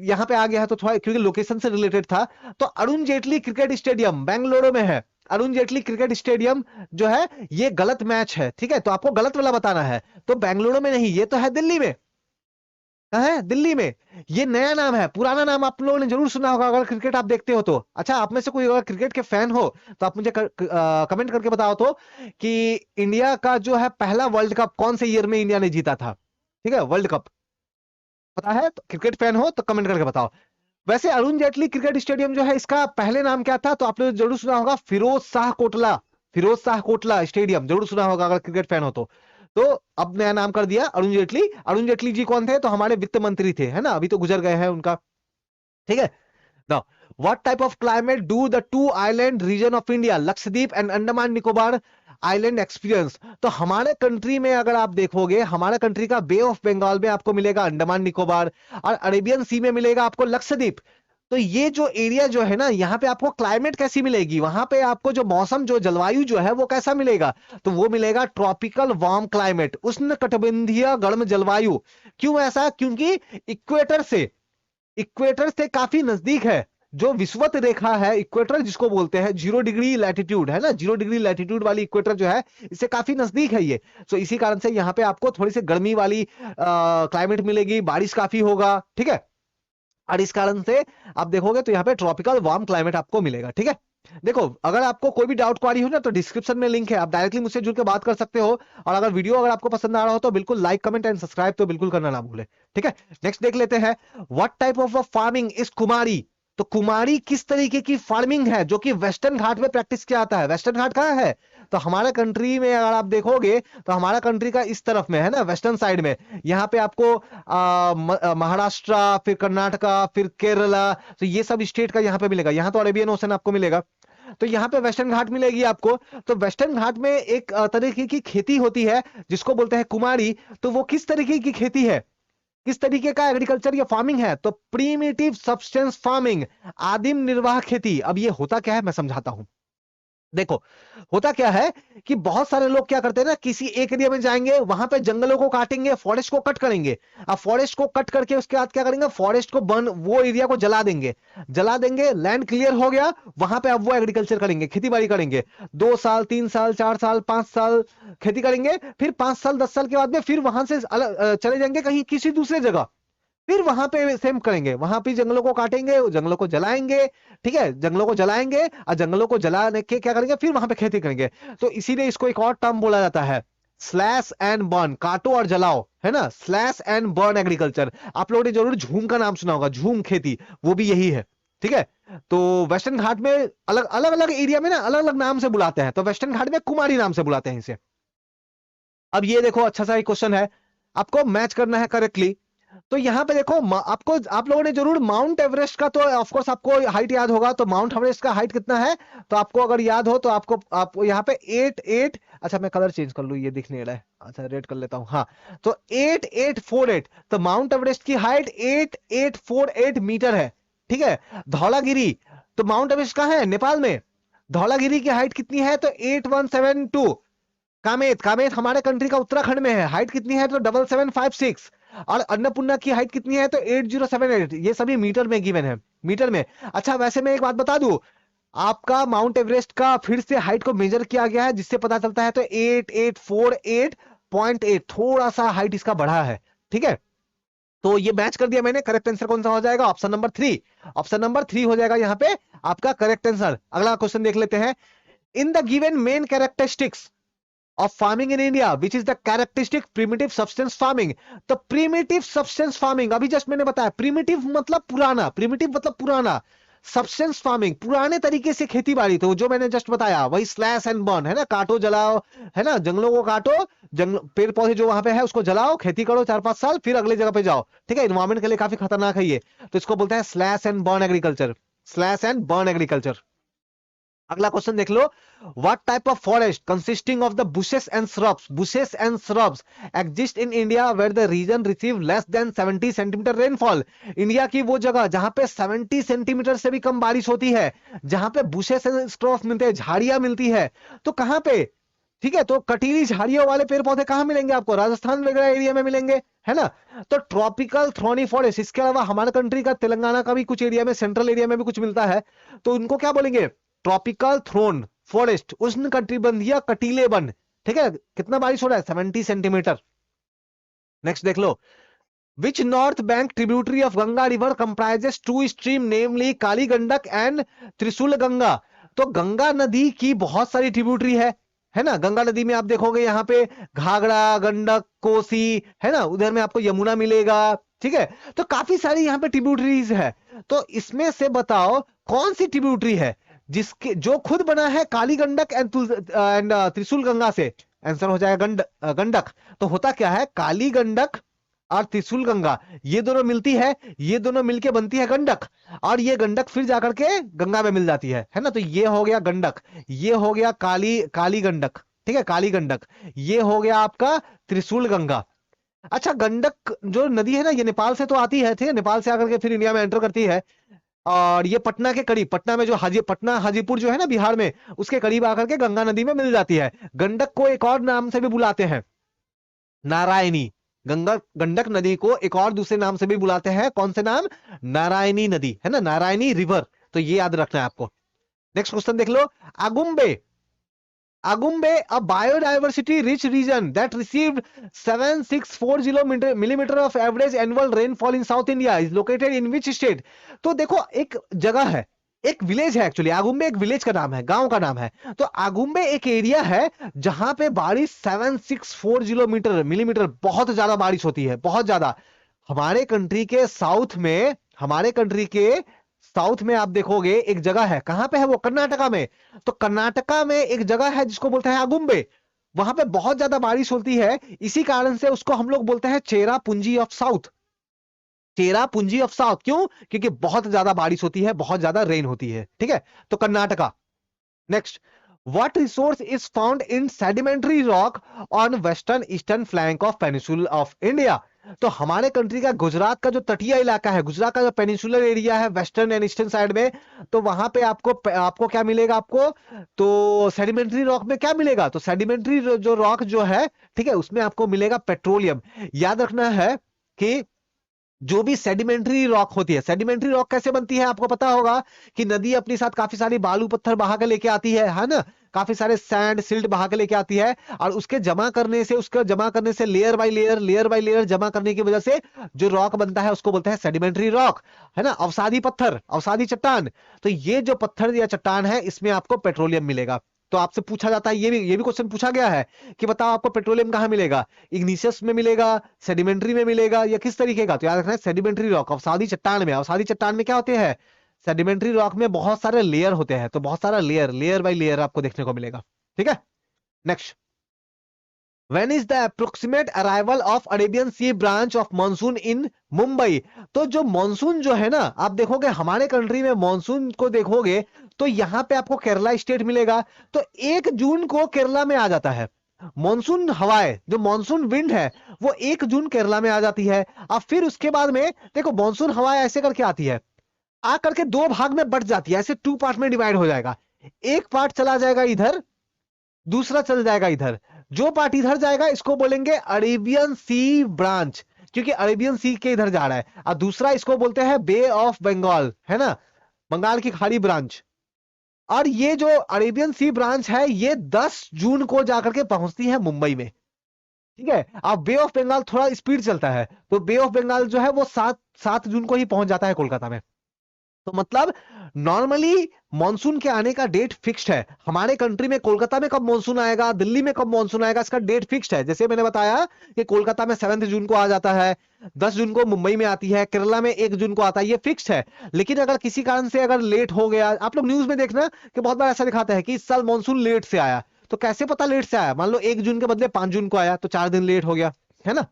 यहां पे आ गया है तो थोड़ा क्योंकि लोकेशन से रिलेटेड था, तो अरुण जेटली क्रिकेट स्टेडियम बेंगलुरु में है, अरुण जेटली क्रिकेट स्टेडियम जो है ये गलत मैच है, ठीक है, तो आपको गलत वाला बताना है, तो बेंगलुरु में नहीं, ये तो है दिल्ली में, कहाँ है? दिल्ली में। ये नया नाम है, पुराना नाम आप लोगों ने जरूर सुना होगा अगर क्रिकेट आप देखते हो तो। अच्छा, आप में से कोई अगर क्रिकेट के फैन हो तो आप मुझे कमेंट करके बताओ तो कि इंडिया का जो है पहला वर्ल्ड कप कौन से ईयर में इंडिया ने जीता था। ठीक है, वर्ल्ड कप पता है तो क्रिकेट फैन हो तो कमेंट करके बताओ। वैसे अरुण जेटली क्रिकेट स्टेडियम जो है इसका पहले नाम क्या था, तो आपने जरूर सुना होगा फिरोज शाह कोटला। फिरोज शाह कोटला स्टेडियम जरूर सुना होगा अगर क्रिकेट फैन हो तो अब नया नाम कर दिया अरुण जेटली। अरुण जेटली जी कौन थे? तो हमारे वित्त मंत्री थे, है ना, अभी तो गुजर गए हैं उनका। ठीक है। Now what type of climate do the two island region of India Lakshadweep and Andaman Nicobar island experience? तो हमारे कंट्री में अगर आप देखोगे, हमारा कंट्री का बे ऑफ बंगाल में आपको मिलेगा अंडमान निकोबार, और अरेबियन सी में मिलेगा आपको लक्षद्वीप। तो ये जो एरिया जो है ना, यहाँ पे आपको क्लाइमेट कैसी मिलेगी, वहां पे आपको जो मौसम जो जलवायु जो है वो कैसा मिलेगा? तो वो मिलेगा ट्रॉपिकल वार्म क्लाइमेट, उष्ण कटिबंधीय गर्म जलवायु। क्यों ऐसा? क्योंकि इक्वेटर से काफी नजदीक है। जो विषुवत रेखा है इक्वेटर जिसको बोलते हैं, 0 डिग्री लैटिट्यूड है ना, 0 डिग्री लैटिट्यूड वाली इक्वेटर जो है इससे काफी नजदीक है ये। तो इसी कारण से यहाँ पे आपको थोड़ी सी गर्मी वाली क्लाइमेट मिलेगी, बारिश काफी होगा। ठीक है, और इस कारण से आप देखोगे तो यहाँ पे ट्रॉपिकल वार्म क्लाइमेट आपको मिलेगा। ठीक है, देखो अगर आपको कोई भी डाउट क्वारी हो ना तो डिस्क्रिप्शन में लिंक है, आप डायरेक्टली मुझसे जुड़ के बात कर सकते हो। और अगर वीडियो अगर आपको पसंद आ रहा हो तो बिल्कुल लाइक कमेंट एंड सब्सक्राइब तो बिल्कुल करना ना भूले। ठीक है, नेक्स्ट देख लेते हैं, what type of farming is Kumari? तो कुमारी किस तरीके की फार्मिंग है जो कि वेस्टर्न घाट में प्रैक्टिस किया जाता है? वेस्टर्न घाट कहाँ है? तो हमारे कंट्री में अगर आप देखोगे तो हमारा कंट्री का इस तरफ में है ना, वेस्टर्न साइड में। यहाँ पे आपको महाराष्ट्र, फिर कर्नाटका, फिर केरला, तो ये सब स्टेट का यहाँ पे मिलेगा। यहाँ तो अरेबियन ओशन आपको मिलेगा, तो यहाँ पे वेस्टर्न घाट मिलेगी आपको। तो वेस्टर्न घाट में एक तरीके की खेती होती है जिसको बोलते हैं कुमारी। तो वो किस तरीके की खेती है, किस तरीके का एग्रीकल्चर या फार्मिंग है? तो प्रीमिटिव सब्सटेंस फार्मिंग, आदिम निर्वाह खेती। अब ये होता क्या है मैं समझाता हूं। देखो होता क्या है कि बहुत सारे लोग क्या करते हैं ना, किसी एक एरिया में जाएंगे, वहां पे जंगलों को काटेंगे, फॉरेस्ट को कट करेंगे। अब फॉरेस्ट को कट करके उसके बाद क्या करेंगे, फॉरेस्ट को बर्न, वो एरिया को जला देंगे। जला देंगे, लैंड क्लियर हो गया, वहां पे अब वो एग्रीकल्चर करेंगे, खेती बाड़ी करेंगे। 2 साल 3 साल 4 साल 5 साल खेती करेंगे, फिर 5 साल 10 साल के बाद में फिर वहां से चले जाएंगे कहीं किसी दूसरे जगह, फिर वहां पे सेम करेंगे, वहां पे जंगलों को काटेंगे, जंगलों को जलाएंगे। ठीक है, जंगलों को जलाएंगे और जंगलों को जलाने के क्या करेंगे, फिर वहां पे खेती करेंगे। तो इसीलिए इसको एक और टर्म बोला जाता है, स्लैश एंड बर्न, काटो और जलाओ, है ना, स्लैश एंड बर्न एग्रीकल्चर। आप लोगों ने जरूर झूम का नाम सुना होगा, झूम खेती, वो भी यही है। ठीक है, तो वेस्टर्न घाट में अलग अलग अलग एरिया में ना अलग अलग नाम से बुलाते हैं, तो वेस्टर्न घाट में कुमारी नाम से बुलाते हैं इसे। अब ये देखो अच्छा सा एक क्वेश्चन है, आपको मैच करना है करेक्टली। तो यहाँ पे देखो आपको, आप लोगों ने जरूर माउंट एवरेस्ट का तो ऑफ कोर्स आपको हाइट याद होगा, तो माउंट एवरेस्ट का हाइट कितना है? तो आपको अगर याद हो तो आपको यहाँ पे 8 अच्छा मैं कलर चेंज कर लूं, ये दिख नहीं रहा है, अच्छा रेड कर लेता हूँ, हाँ। तो 8848, तो माउंट एवरेस्ट की हाइट 8848 मीटर है। ठीक है, धौलागिरी, तो माउंट एवरेस्ट कहाँ है? नेपाल में। धौलागिरी की हाइट कितनी है? तो 8172। कामेत, कामेत हमारे कंट्री का उत्तराखंड में है, हाइट कितनी है? तो 7756। और अन्नपूर्णा की हाइट कितनी है? तो 8078। ये सभी मीटर में गिवन है, मीटर में। अच्छा वैसे मैं एक बात बता दूं, आपका माउंट एवरेस्ट का फिर से हाइट को मेजर किया गया है जिससे पता चलता है, तो 8848.8, थोड़ा सा हाइट इसका बढ़ा है। ठीक है, तो ये मैच कर दिया मैंने। करेक्ट आंसर कौन सा हो जाएगा? ऑप्शन नंबर 3, ऑप्शन नंबर 3 हो जाएगा यहाँ पे आपका करेक्ट आंसर। अगला क्वेश्चन देख लेते हैं, in the given main characteristics of farming in India, which is the characteristic primitive substance farming? तो primitive substance farming अभी जस्ट मैंने बताया, primitive मतलब पुराना, primitive मतलब पुराना, substance farming पुराने तरीके से खेती बाड़ी, तो जो मैंने जस्ट बताया वही स्लैश एंड बर्न है ना, काटो जलाओ, है ना, जंगलों को काटो, जंगल पेड़ पौधे जो वहां पे है उसको जलाओ, खेती करो 4-5 साल, फिर अगले जगह पे जाओ। ठीक है, इन्वायरमेंट के लिए काफी खतरनाक है ये, तो इसको बोलते हैं slash and burn agriculture, slash and burn agriculture. अगला क्वेश्चन देख लो, what type of forest consisting of the bushes and shrubs exist in India where the region receive less than 70 centimeter rainfall? India की वो जगह जहां पे 70 centimetre से भी कम बारिश होती है, जहां पे बुशेस एंड श्रब्स मिलते हैं, झाड़ियां मिलती है, तो कहां पे? ठीक है, तो कटीली झाड़ियों वाले पेड़ पौधे कहां मिलेंगे आपको? राजस्थान वगैरह एरिया में मिलेंगे, है ना। तो ट्रॉपिकल थ्रोनी फॉरेस्ट, इसके अलावा हमारे कंट्री का तेलंगाना का भी कुछ एरिया में, सेंट्रल एरिया में भी कुछ मिलता है, तो उनको क्या बोलेंगे? ट्रॉपिकल थ्रोन फॉरेस्ट, उष्ण कटिबंधीय कटीले वन। ठीक है, कितना बारिश हो रहा है? 70 सेंटीमीटर। नेक्स्ट देख लो, Which north bank tributary of Ganga river comprises two stream namely Kali Gandak and त्रिशूल गंगा? तो गंगा नदी की बहुत सारी ट्रिब्यूटरी है ना। गंगा नदी में आप देखोगे यहाँ पे घाघरा, गंडक, कोसी, है ना। उधर में आपको यमुना मिलेगा, ठीक है। तो काफी सारी यहाँ पे ट्रिब्यूटरीज है। तो इसमें से बताओ कौन सी ट्रिब्यूटरी है जिसके जो खुद बना है काली गंडक एंड त्रिशूल गंगा से? आंसर हो जाएगा गंडक। तो होता क्या है, काली गंडक और त्रिशूल गंगा ये दोनों मिलती है, ये दोनों मिलके बनती है गंडक, और ये गंडक फिर जाकर के गंगा में मिल जाती है ना। तो ये हो गया गंडक, ये हो गया काली काली गंडक, ठीक है, काली गंडक। ये हो गया आपका त्रिशूल गंगा। अच्छा, गंडक जो नदी है ना, ये नेपाल से तो आती है, ठीक है, नेपाल से आकर के फिर इंडिया में एंटर करती है, और ये पटना के करीब, पटना में जो पटना हाजीपुर जो है ना बिहार में, उसके करीब आकर के गंगा नदी में मिल जाती है। गंडक को एक और नाम से भी बुलाते हैं, नारायणी। गंगा गंडक नदी को एक और दूसरे नाम से भी बुलाते हैं, कौन से नाम? नारायणी नदी, है ना, नारायणी रिवर। तो ये याद रखना है आपको। नेक्स्ट क्वेश्चन देख लो। Agumbe, Agumbe a biodiversity rich region that received 7640 millimeter of average annual rainfall in South India is located in which state? तो देखो, एक जगह है, एक विलेज है, एक्चुअली आगुम्बे एक विलेज का नाम है, गांव का नाम है। तो आगुम्बे एक एरिया है जहां पे बारिश 7640 मिलीमीटर, बहुत ज्यादा बारिश होती है, बहुत ज्यादा। हमारे कंट्री के साउथ में, हमारे कंट्री के साउथ में आप देखोगे एक जगह है, कहां पे है वो? कर्नाटका में। तो कर्नाटका में एक जगह है जिसको बोलते हैं आगुम्बे, वहां पे बहुत ज्यादा बारिश होती है। इसी कारण से उसको हम लोग बोलते हैं Cherrapunji of south, Cherrapunji of south. क्यों? क्योंकि बहुत ज्यादा बारिश होती है, बहुत ज्यादा रेन होती है, ठीक है। तो Karnataka. Next, what resource is found in sedimentary rock on western eastern flank of peninsula of India? तो हमारे कंट्री का गुजरात का जो तटीय इलाका है, गुजरात का जो पेनिसुलर एरिया है वेस्टर्न एंड ईस्टर्न साइड में, तो वहां पे आपको क्या मिलेगा? आपको तो सेडिमेंट्री रॉक में क्या मिलेगा? तो सेडिमेंट्री जो रॉक जो है, ठीक है, उसमें आपको मिलेगा पेट्रोलियम। याद रखना है कि जो भी सेडिमेंट्री रॉक होती है, सेडिमेंट्री रॉक कैसे बनती है आपको पता होगा कि नदी अपने साथ काफी सारी बालू पत्थर बहा के लेके आती है ना, काफी सारे सैंड सिल्ट बहा के लेके आती है, और उसके जमा करने से लेयर बाय लेयर जमा करने की वजह से जो रॉक बनता है उसको बोलते हैं सेडिमेंट्री रॉक, है ना। अवसादी पत्थर, अवसादी चट्टान। तो ये जो पत्थर या चट्टान है, इसमें आपको पेट्रोलियम मिलेगा। तो आपसे पूछा जाता है, ये भी क्वेश्चन पूछा गया है कि बताओ आपको पेट्रोलियम कहां मिलेगा? इग्निशियस में मिलेगा, सेडिमेंट्री में मिलेगा, या किस तरीके का? तो याद रखना है सेडिमेंट्री रॉक, अवसादी चट्टान में। अवसादी चट्टान में क्या होते हैं? सेडिमेंट्री रॉक में बहुत सारे लेयर होते हैं, तो बहुत सारा लेयर बाय लेयर आपको देखने को मिलेगा, ठीक है। Next, When is the approximate arrival of Arabian Sea branch of monsoon in Mumbai? तो जो मॉनसून जो है ना, आप देखोगे हमारे कंट्री में मॉनसून को देखोगे तो यहां पे आपको केरला स्टेट मिलेगा। तो 1 जून को केरला में आ जाता है मॉनसून हवाएं, जो मॉनसून विंड है वो 1 जून केरला में आ जाती है। अब फिर उसके बाद में देखो मॉनसून हवाएं ऐसे करके आती है, आ करके 2 भाग में बट जाती है, ऐसे 2 पार्ट में डिवाइड हो जाएगा। एक पार्ट चला जाएगा इधर, दूसरा चल जाएगा इधर। जो पार्ट इधर जाएगा इसको बोलेंगे अरेबियन सी ब्रांच, क्योंकि अरेबियन सी के इधर जा रहा है। और दूसरा इसको बोलते हैं बे ऑफ बंगाल, है ना, बंगाल की खाड़ी ब्रांच। और ये जो अरेबियन सी ब्रांच है ये 10 जून को जाकर के पहुंचती है मुंबई में, ठीक है। अब बे ऑफ बंगाल थोड़ा स्पीड चलता है, तो बे ऑफ बंगाल जो है वो 7 जून को ही पहुंच जाता है कोलकाता में। तो मतलब नॉर्मली मॉनसून के आने का डेट फिक्स्ड है हमारे कंट्री में। कोलकाता में कब मॉनसून आएगा, दिल्ली में कब मॉनसून आएगा, इसका डेट फिक्स्ड है। जैसे मैंने बताया कि कोलकाता में 7 जून को आ जाता है, 10 जून को मुंबई में आती है, केरला में 1 जून को आता है, ये फिक्स्ड है। लेकिन अगर किसी कारण से अगर लेट हो गया, आप लोग न्यूज में देखना कि बहुत बार ऐसा दिखाता है कि इस साल मॉनसून लेट से आया, तो कैसे पता लेट से आया? मान लो 1 जून के बदले 5 जून को आया, तो 4 दिन लेट हो गया, है ना।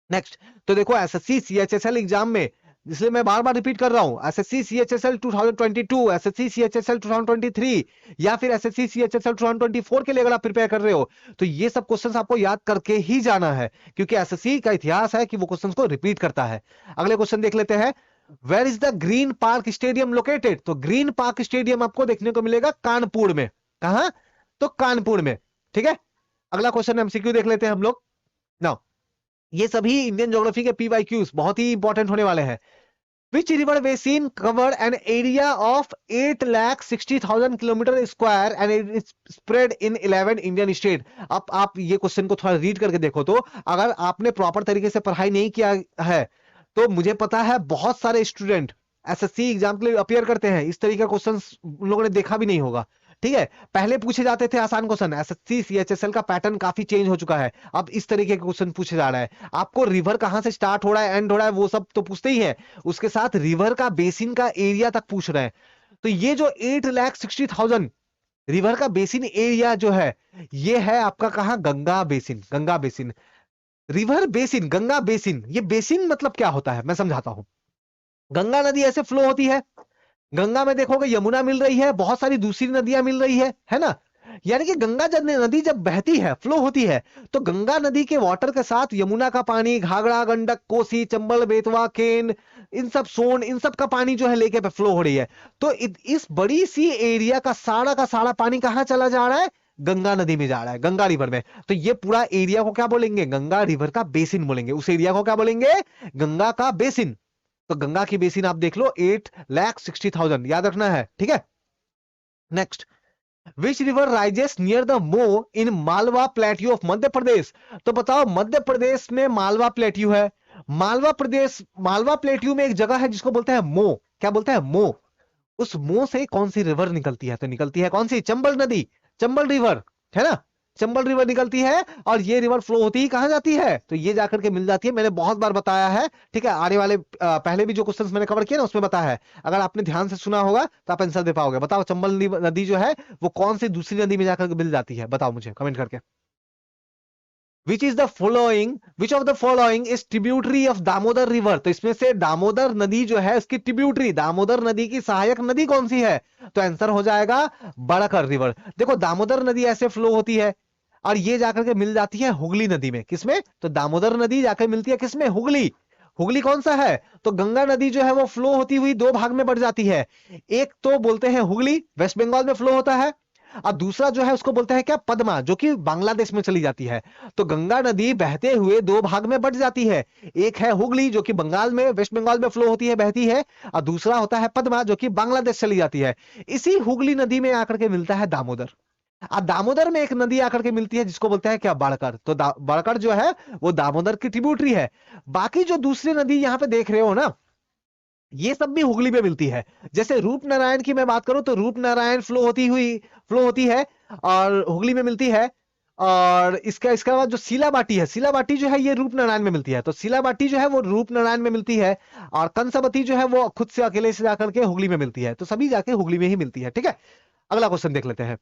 नेक्स्ट, तो देखो एसएससी सीएचएसएल एग्जाम में, इसलिए मैं बार बार रिपीट कर रहा हूं, एसएससी सीएचएसएल 2022, एसएससी सीएचएसएल 2023 या फिर एसएससी सीएचएसएल 2024 के लिए अगर आप प्रिपेयर कर रहे हो तो ये सब क्वेश्चंस आपको याद करके ही जाना है, क्योंकि एसएससी का इतिहास है कि वो क्वेश्चंस को रिपीट करता है। अगले क्वेश्चन देख लेते हैं। Where is the Green Park stadium located? तो ग्रीन पार्क स्टेडियम आपको देखने को मिलेगा कानपुर में। कहां? तो कानपुर में, ठीक है। अगला क्वेश्चन एमसीक्यू देख लेते हैं हम लोग। नाउ ये सभी इंडियन ज्योग्राफी के पीवाईक्यूज बहुत ही इंपॉर्टेंट होने वाले हैं। Which river basin covered an area of 8,60,000 kilometre square and it is spread in 11 Indian state. अब आप ये क्वेश्चन को थोड़ा रीड करके देखो, तो अगर आपने प्रॉपर तरीके से पढ़ाई नहीं किया है तो मुझे पता है बहुत सारे स्टूडेंट एसएससी एग्जाम के लिए अपियर करते हैं, इस तरीके का क्वेश्चन उन लोगों ने देखा भी नहीं होगा। ठीक है, पहले पूछे जाते थे आसान क्वेश्चन, एसएससी सीएचएसएल का पैटर्न काफी चेंज हो चुका है, अब इस तरीके का क्वेश्चन पूछे जा रहा है। आपको रिवर कहां से स्टार्ट हो रहा है, एंड हो रहा है, वो सब तो पूछते ही है, उसके साथ रिवर का बेसिन का एरिया तक पूछ रहे हैं। तो ये जो 8,60,000 रिवर का बेसिन एरिया जो है, ये है आपका कहां, Ganga basin. Ganga basin, river basin, Ganga basin, ये बेसिन मतलब क्या होता है मैं समझाता हूं। गंगा नदी ऐसे फ्लो होती है, गंगा में देखोगे यमुना मिल रही है, बहुत सारी दूसरी नदियां मिल रही है ना। यानी कि गंगा नदी जब बहती है, फ्लो होती है, तो गंगा नदी के वाटर के साथ यमुना का पानी, घाघरा, गंडक, कोसी, चंबल, बेतवा, केन, इन सब, सोन, इन सब का पानी जो है लेके पे फ्लो हो रही है। तो इस बड़ी सी एरिया का सारा पानी कहां चला जा रहा है, गंगा नदी में जा रहा है, गंगा रिवर में। तो ये पूरा एरिया को क्या बोलेंगे, गंगा रिवर का बेसिन बोलेंगे, उस एरिया को क्या बोलेंगे, गंगा का बेसिन। तो गंगा की बेसिन आप देख लो 8,60,000, याद रखना है, ठीक है। Next, which river rises near the मो इन मालवा प्लेट्यू ऑफ मध्य प्रदेश। तो बताओ मध्य प्रदेश में मालवा प्लेट्यू है, मालवा प्रदेश, मालवा प्लेट्यू में एक जगह है जिसको बोलते हैं मो, क्या बोलते हैं, मो। उस मो से कौन सी रिवर निकलती है, तो निकलती है कौन सी, चंबल नदी, चंबल रिवर, है ना, चंबल रिवर निकलती है। और ये रिवर फ्लो होती ही कहां जाती है, तो ये जाकर के मिल जाती है, मैंने बहुत बार बताया है, ठीक है। आने वाले पहले भी जो क्वेश्चंस मैंने कवर किए ना उसमें बताया है, अगर आपने ध्यान से सुना होगा तो आप आंसर दे पाओगे। बताओ चंबल नदी जो है वो कौन सी दूसरी नदी में जाकर मिल जाती है, बताओ मुझे कमेंट करके। Which is the following, which of the following is tributary of Damodar river. तो इसमें से दामोदर नदी जो है उसकी ट्रिब्यूटरी, दामोदर नदी की सहायक नदी कौन सी है, तो आंसर हो जाएगा बड़कर रिवर। देखो दामोदर नदी ऐसे फ्लो होती है और ये जाकर के मिल जाती है हुगली नदी में, किसमें, तो दामोदर नदी जाकर मिलती है किसमें, हुगली। हुगली कौन सा है, तो गंगा नदी जो है वो फ्लो होती हुई दो भाग में बढ़ जाती है, एक तो बोलते हैं हुगली, वेस्ट बंगाल में फ्लो होता है, और दूसरा जो है उसको बोलते हैं क्या, पद्मा, जो कि बांग्लादेश में चली जाती है। तो गंगा नदी बहते हुए दो भाग में बढ़ जाती है, एक है हुगली जो कि बंगाल में, वेस्ट बंगाल में फ्लो होती है, बहती है, और दूसरा होता है पद्मा जो कि बांग्लादेश चली जाती है। इसी हुगली नदी में आकर के मिलता है दामोदर, और दामोदर में एक नदी आकर के मिलती है जिसको बोलते हैं क्या, बाड़कर। तो बाड़कर जो है वो दामोदर की ट्रिब्यूटरी है। बाकी जो दूसरी नदी यहाँ पे देख रहे हो ना, ये सब भी हुगली में मिलती है। जैसे रूप नारायण की मैं बात करूं तो रूप नारायण फ्लो होती है और हुगली में मिलती है। और इसका बाद जो सीलाबाटी है, सीलाबाटी जो है ये रूप नारायण में मिलती है, तो सीलाबाटी जो है वो रूप नारायण में मिलती है, और कंसाबती जो है वो खुद से अकेले से जाकर के हुगली में मिलती है। तो सभी जाके हुगली में ही मिलती है, ठीक है। अगला क्वेश्चन देख लेते हैं।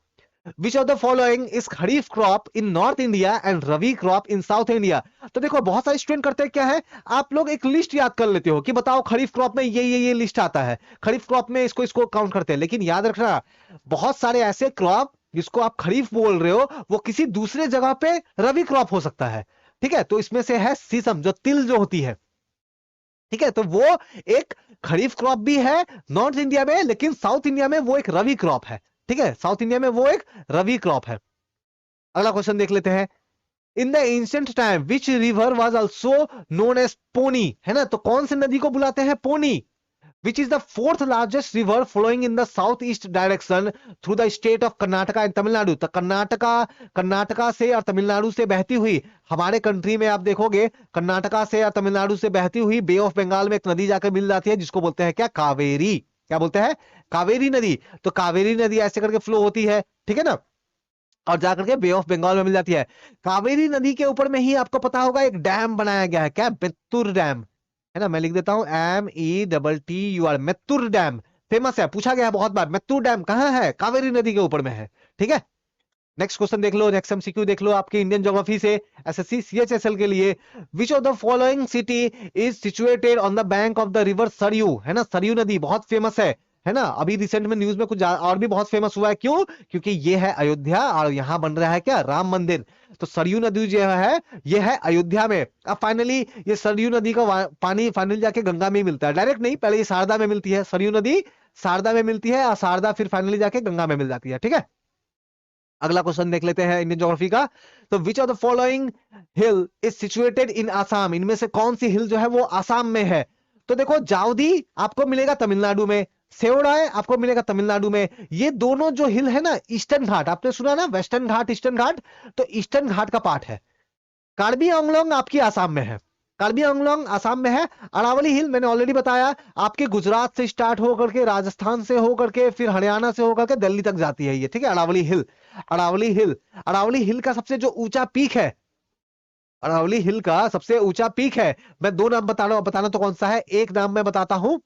Which of the following is kharif crop in North India and rabi crop in South India. तो देखो बहुत सारे स्टूडेंट करते हैं क्या है, आप लोग एक लिस्ट याद कर लेते हो कि बताओ खरीफ क्रॉप में ये लिस्ट आता है, खरीफ क्रॉप में इसको काउंट करते हैं। लेकिन याद रखना बहुत सारे ऐसे क्रॉप जिसको आप खरीफ बोल रहे हो वो किसी दूसरे जगह पे रवि क्रॉप हो सकता है, ठीक है। तो इसमें से है सीसम, जो तिल जो होती है, ठीक है, तो वो एक खरीफ क्रॉप भी है नॉर्थ इंडिया में, लेकिन साउथ इंडिया में वो एक रवि क्रॉप है, ठीक है, साउथ इंडिया में वो एक रवि क्रॉप है। अगला क्वेश्चन देख लेते हैं। In the ancient time which river was also known as Ponni, है ना, तो कौन सी नदी को बुलाते हैं, Ponni. Which is the fourth largest river flowing in the south east direction through the state of Karnataka and Tamil Nadu. तो कर्नाटका से और तमिलनाडु से बहती हुई, हमारे कंट्री में आप देखोगे कर्नाटका से और तमिलनाडु से बहती हुई बे ऑफ बंगाल में एक नदी जाकर मिल जाती है जिसको बोलते हैं क्या, कावेरी। क्या बोलते हैं, कावेरी नदी। तो कावेरी नदी ऐसे करके फ्लो होती है, ठीक है ना, और जाकर के बे ऑफ बंगाल में मिल जाती है। कावेरी नदी के ऊपर में ही आपको पता होगा एक डैम बनाया गया है, क्या, मेत्तूर डैम, है ना, मैं लिख देता हूं METTUR, मेत्तूर डैम फेमस है, पूछा गया है बहुत बार, मेत्तूर डैम कहां है, कावेरी नदी के ऊपर में है, ठीक है। नेक्स्ट क्वेश्चन देख लो, नेक्स्ट एमसीक्यू देख लो आपके इंडियन ज्योग्राफी से एसएससी सीएचएसएल के लिए। विच of the following city is situated on the bank of the river Saryu, है ना, सरयू नदी बहुत फेमस है ना, अभी रिसेंट में न्यूज में कुछ और भी बहुत फेमस हुआ है, क्यों, क्योंकि ये है अयोध्या और यहां बन रहा है क्या, राम मंदिर। तो सरयू नदी जो है ये है अयोध्या में। अब फाइनली ये सरयू नदी का पानी फाइनली जाके गंगा में ही मिलता है, डायरेक्ट नहीं, पहले ये शारदा में मिलती है, सरयू नदी शारदा में मिलती है और शारदा फिर फाइनली जाके गंगा में मिल जाती है, ठीक है। अगला क्वेश्चन देख लेते हैं इंडियन ज्योग्राफी का। तो विच of the following hill is situated in Assam, इनमें से कौन सी हिल जो है वो आसाम में है। तो देखो जाउदी आपको मिलेगा तमिलनाडु में, सेवड़ाय आपको मिलेगा तमिलनाडु में। ये दोनों जो हिल है ना, ईस्टर्न घाट, आपने सुना ना वेस्टर्न घाट ईस्टर्न घाट, तो ईस्टर्न घाट का पार्ट है। कार्बी आंगलोंग आपकी आसाम में है, कार्बी आंगलोंग आसाम में है। अरावली हिल मैंने ऑलरेडी बताया आपके गुजरात से स्टार्ट होकर के, राजस्थान से होकर के, फिर हरियाणा से होकर के दिल्ली तक जाती है ये, ठीक है। अरावली हिल, अरावली हिल, अरावली हिल का सबसे जो ऊंचा पीक है, अरावली हिल का सबसे ऊंचा पीक है, मैं दो नाम बता रहा हूं, बताना तो कौन सा है, एक नाम मैं बताता हूं।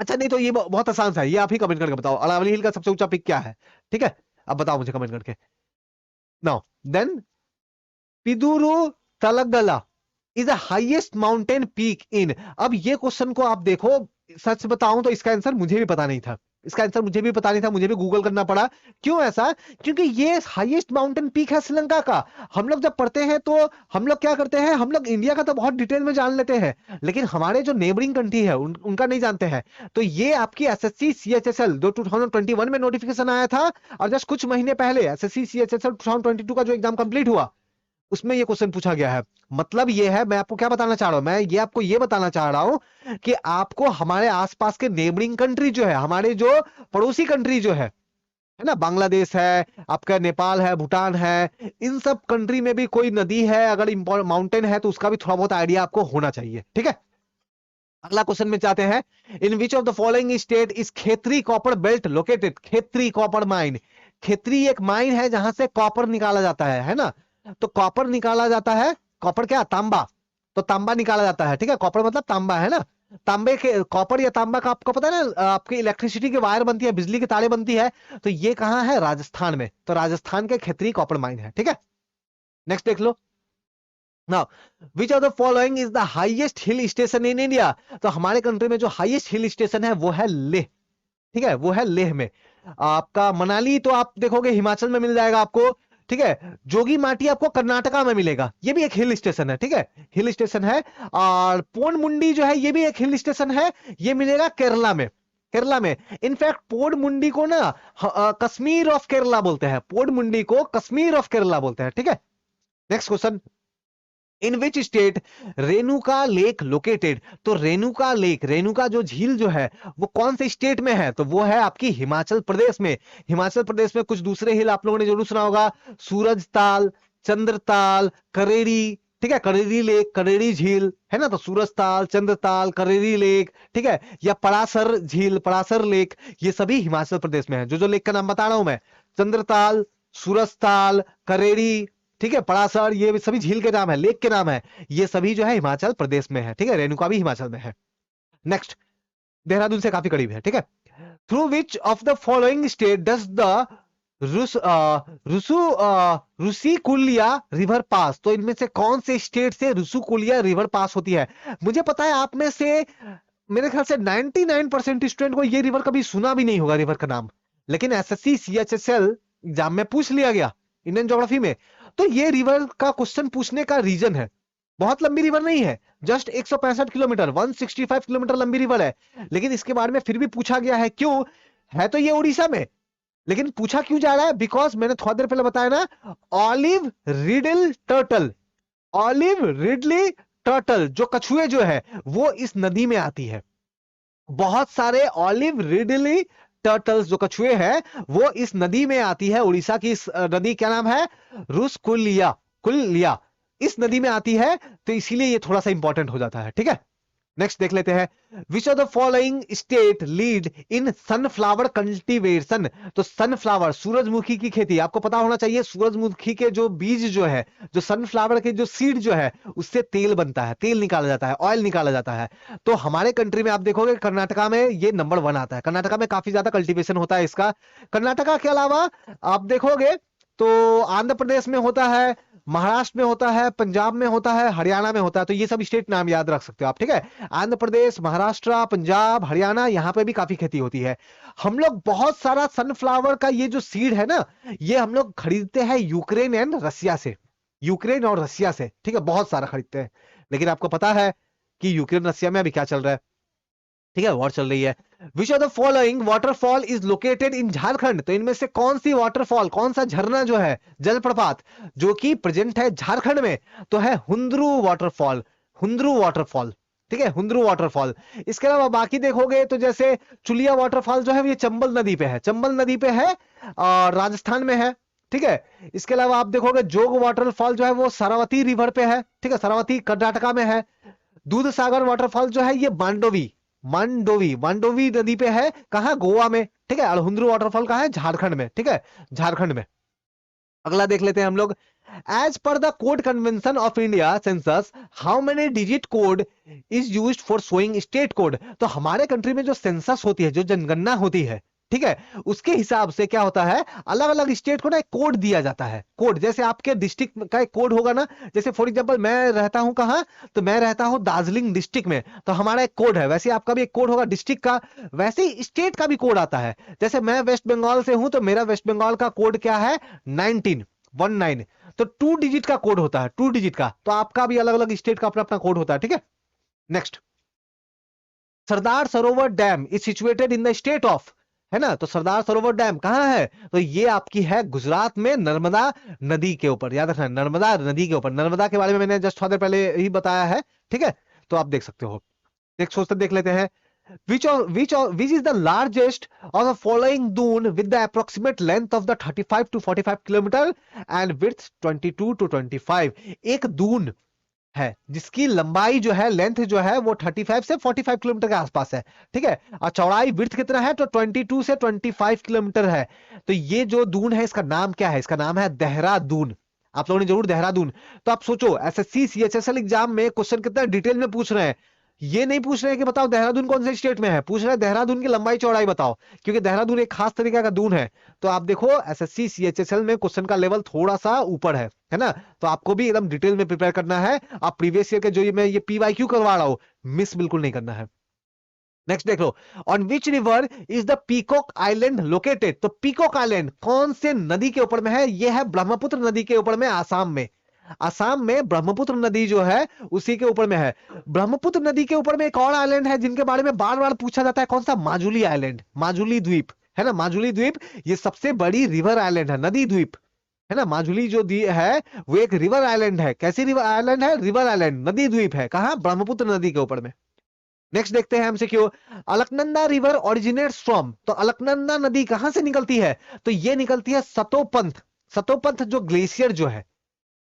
अच्छा नहीं तो ये बहुत आसान सा है, ये आप ही कमेंट करके बताओ अरावली हिल का सबसे ऊंचा पीक क्या है, ठीक है। अब बताओ मुझे कमेंट करके। Now then Pidurutalagala is the highest mountain peak in. अब ये क्वेश्चन को आप देखो, सच बताऊं तो इसका आंसर मुझे भी पता नहीं था, इसका आंसर मुझे भी पता नहीं था, मुझे भी गूगल करना पड़ा। क्यों ऐसा? क्योंकि ये हाईएस्ट माउंटेन पीक है श्रीलंका का। हम लोग जब पढ़ते हैं तो हम लोग क्या करते हैं, हम लोग इंडिया का तो बहुत डिटेल में जान लेते हैं, लेकिन हमारे जो नेबरिंग कंट्री है उनका नहीं जानते हैं। तो ये आपकी एसएससी सीएचएसएल जो 2021 में नोटिफिकेशन आया था, और जस्ट कुछ महीने पहले एसएससी सीएचएसएल 2022 का जो एग्जाम कंप्लीट हुआ उसमें ये क्वेश्चन पूछा गया है। मतलब ये है, मैं आपको क्या बताना चाह रहा हूं, मैं ये आपको ये बताना चाह रहा हूं कि आपको हमारे आसपास के नेबरिंग कंट्री जो है, हमारे जो पड़ोसी कंट्री जो है ना, बांग्लादेश है, आपका नेपाल है, भूटान है, इन सब कंट्री में भी कोई नदी है, अगर माउंटेन है तो उसका भी थोड़ा बहुत आइडिया आपको होना चाहिए, ठीक है। अगला क्वेश्चन में चाहते हैं, in which of the following state is Khetri copper belt located. Khetri copper mine, Khetri एक माइन है जहां से कॉपर निकाला जाता है ना। तो कॉपर निकाला जाता है, कॉपर क्या, तांबा, तो तांबा निकाला जाता है, ठीक है। कॉपर मतलब तांबा है ना। तांबे के, कॉपर या तांबा का आपको पता है ना, आपकी इलेक्ट्रिसिटी की वायर बनती है, बिजली के तारे बनती है, तो ये कहां है, राजस्थान में। तो राजस्थान के खेतरी कॉपर माइन है, ठीक है। नेक्स्ट देख लो। Now which of the following is the highest hill station in India. तो हमारे कंट्री में जो हाईएस्ट हिल स्टेशन है वो है लेह, ठीक है, वो है लेह में। आपका मनाली तो आप देखोगे हिमाचल में मिल जाएगा आपको, ठीक है। जोगी माटी आपको कर्नाटका में मिलेगा, ये भी एक हिल स्टेशन है, ठीक है, हिल स्टेशन है। और पोनमुंडी जो है ये भी एक हिल स्टेशन है, ये मिलेगा केरला में, केरला में। इनफैक्ट पोडमुंडी को ना कश्मीर ऑफ केरला बोलते हैं, पोडमुंडी को कश्मीर ऑफ केरला बोलते हैं, ठीक है। Next question, in which state Renuka lake located. तो रेणुका लेक, रेणुका जो झील जो है वो कौन से स्टेट में है, तो वो है आपकी हिमाचल प्रदेश में। हिमाचल प्रदेश में कुछ दूसरे हिल आप लोगों ने जरूर सुना होगा, सूरजताल, चंद्रताल, करेरी, ठीक है, करेरी लेक, करेरी झील है ना। तो सूरजताल, चंद्रताल, करेरी लेक, ठीक है, या परासर झील, परासर लेक, ये सभी हिमाचल प्रदेश में है। जो लेक का नाम बता रहा हूं मैं, चंद्रताल, सूरजताल, करेरी, ठीक है, परासर, ये सभी झील के नाम है, लेक के नाम है, ये सभी जो है हिमाचल प्रदेश में है, ठीक है। रेणुका भी हिमाचल में है। नेक्स्ट, देहरादून से काफी करीब है, ठीक है। Through which of the following state does the Rushikulya river pass. तो इनमें से कौन से स्टेट से रुसीकुलिया रिवर पास होती है। मुझे पता है आप में से मेरे ख्याल से 99% स्टूडेंट को ये रिवर कभी सुना भी नहीं होगा, रिवर का नाम, लेकिन एसएससी सीएचएसएल एग्जाम में पूछ लिया गया इंडियन ज्योग्राफी में। तो ये रिवर का क्वेश्चन पूछने का रीजन है, बहुत लंबी रिवर नहीं है, जस्ट 165 किलोमीटर, 165 किलोमीटर लंबी रिवर है, लेकिन इसके बारे में फिर भी पूछा गया है। क्यों है, तो ये उड़ीसा में, लेकिन पूछा क्यों जा रहा है, बिकॉज मैंने थोड़ा देर पहले बताया ना, olive ridley turtle, olive ridley turtle जो कछुए जो है वो इस नदी में आती है। बहुत सारे ऑलिव रिडली टर्टल्स जो कछुए हैं वो इस नदी में आती है। उड़ीसा की इस नदी क्या नाम है, रुसकुलिया, कुलिया, इस नदी में आती है, तो इसीलिए ये थोड़ा सा इंपॉर्टेंट हो जाता है, ठीक है। नेक्स्ट देख लेते हैं, विच of the following state lead in sunflower cultivation. तो सनफ्लावर, सूरजमुखी की खेती, आपको पता होना चाहिए, सूरजमुखी के जो बीज जो है, जो सनफ्लावर के जो सीड जो है, उससे तेल बनता है, तेल निकाला जाता है, ऑयल निकाला जाता है। तो हमारे कंट्री में आप देखोगे कर्नाटका में ये नंबर 1 आता है, कर्नाटका में काफी ज्यादा कल्टीवेशन होता है इसका। कर्नाटका के अलावा आप देखोगे तो आंध्र प्रदेश में होता है, महाराष्ट्र में होता है, पंजाब में होता है, हरियाणा में होता है। तो ये सब स्टेट नाम याद रख सकते हो आप, ठीक है। आंध्र प्रदेश, महाराष्ट्र, पंजाब, हरियाणा, यहाँ पे भी काफी खेती होती है। हम लोग बहुत सारा सनफ्लावर का ये जो सीड है ना, ये हम लोग खरीदते हैं यूक्रेन एंड रसिया से, यूक्रेन और रसिया से, ठीक है, बहुत सारा खरीदते हैं। लेकिन आपको पता है कि यूक्रेन रसिया में अभी क्या चल रहा है, ठीक है, वॉर चल रही है। विच of the following waterfall is located in Jharkhand. तो इनमें से कौन सी वाटरफॉल, कौन सा झरना जो है, जलप्रपात जो कि प्रेजेंट है झारखंड में, तो है हुंद्रू वाटरफॉल, हुंद्रू वाटरफॉल, ठीक है, हुंद्रू वाटरफॉल। इसके अलावा बाकी देखोगे तो जैसे चुलिया वाटरफॉल जो है ये चंबल नदी पे है, चंबल नदी पे है और राजस्थान में है। ठीक है, इसके अलावा आप देखोगे जोग वाटरफॉल जो है वो शरावती रिवर पे है। ठीक है, शरावती कर्नाटका में है। दूध सागर वाटरफॉल जो है ये मांडोवी मांडोवी मांडोवी नदी पे है, कहा, गोवा में। ठीक है, अड़हुंद्रू वाटरफॉल कहा है, झारखंड में। ठीक है, झारखंड में। अगला देख लेते हैं हम लोग। As per the code convention of India census, how many digit code is used for showing state code. तो हमारे कंट्री में जो सेंसस होती है, जो जनगणना होती है, ठीक है, उसके हिसाब से क्या होता है, अलग अलग स्टेट को ना एक कोड दिया जाता है। कोड जैसे आपके डिस्ट्रिक्ट का एक कोड होगा ना, जैसे फॉर एग्जांपल मैं रहता हूं कहां, तो मैं रहता हूं दार्जिलिंग डिस्ट्रिक्ट में, तो हमारा एक कोड है। वैसे आपका भी एक कोड होगा डिस्ट्रिक्ट का, वैसे ही स्टेट का भी कोड आता है। जैसे मैं वेस्ट बंगाल से हूं तो मेरा वेस्ट बंगाल का कोड क्या है, 1919। तो 2 डिजिट का कोड होता है, 2 डिजिट का। तो आपका भी अलग अलग स्टेट का अपना अपना कोड होता है। ठीक है, next. Sardar Sarovar dam is situated in the state of, है ना, तो सरदार सरोवर डैम कहां है, तो ये आपकी है गुजरात में, नर्मदा नदी के ऊपर। याद रखना, नर्मदा नदी के ऊपर। नर्मदा के बारे में मैंने जस्ट थोड़ी देर पहले ही बताया है। ठीक है, तो आप देख सकते हो। नेक्स्ट क्वेश्चन देख लेते हैं। which is the largest of the following dune with the approximate length of the 35 to 45 kilometer and width 22 to 25। एक दून है जिसकी लंबाई जो है, लेंथ जो है वो 35 से 45 किलोमीटर के आसपास है। ठीक है, और चौड़ाई विड्थ कितना है, तो 22 से 25 किलोमीटर है। तो ये जो दून है इसका नाम क्या है, इसका नाम है देहरादून। आप लोगों ने जरूर देहरादून। तो आप सोचो एसएससी सीएचएसएल एग्जाम में क्वेश्चन कितना डिटेल में पूछ रहे हैं। ये नहीं पूछ रहे हैं कि बताओ देहरादून कौन से स्टेट में है, पूछ रहे हैं देहरादून की लंबाई चौड़ाई बताओ, क्योंकि देहरादून एक खास तरीके का दून है। तो आप देखो एसएससी सीएचएसएल में क्वेश्चन का लेवल थोड़ा सा ऊपर है ना, तो आपको भी एकदम डिटेल में प्रिपेयर करना है। आप प्रीवियस ईयर के जो मैं ये पीवाईक्यू करवा रहा हूं, मिस बिल्कुल नहीं करना है। नेक्स्ट देख लो। On which river is the peacock island located. तो पीकॉक आइलैंड कौन से नदी के ऊपर में है, यह है ब्रह्मपुत्र नदी के ऊपर में, आसाम में। आसाम में ब्रह्मपुत्र नदी जो है उसी के ऊपर में है। ब्रह्मपुत्र नदी के ऊपर में एक और आइलैंड है जिनके बारे में बार बार पूछा जाता है, कौन सा, माजुली आइलैंड, माजुली द्वीप, है ना, माजुली द्वीप। ये सबसे बड़ी रिवर आइलैंड है, नदी द्वीप, है ना। माजुली जो है वो एक रिवर आइलैंड है। कैसी रिवर आइलैंड है, रिवर आइलैंड, नदी द्वीप है, कहां, ब्रह्मपुत्र नदी के ऊपर में। नेक्स्ट देखते हैं हमसे क्यों। Alaknanda river originates from. तो अलकनंदा नदी कहां से निकलती है, तो ये निकलती है सतोपंथ। सतोपंथ जो ग्लेशियर जो है,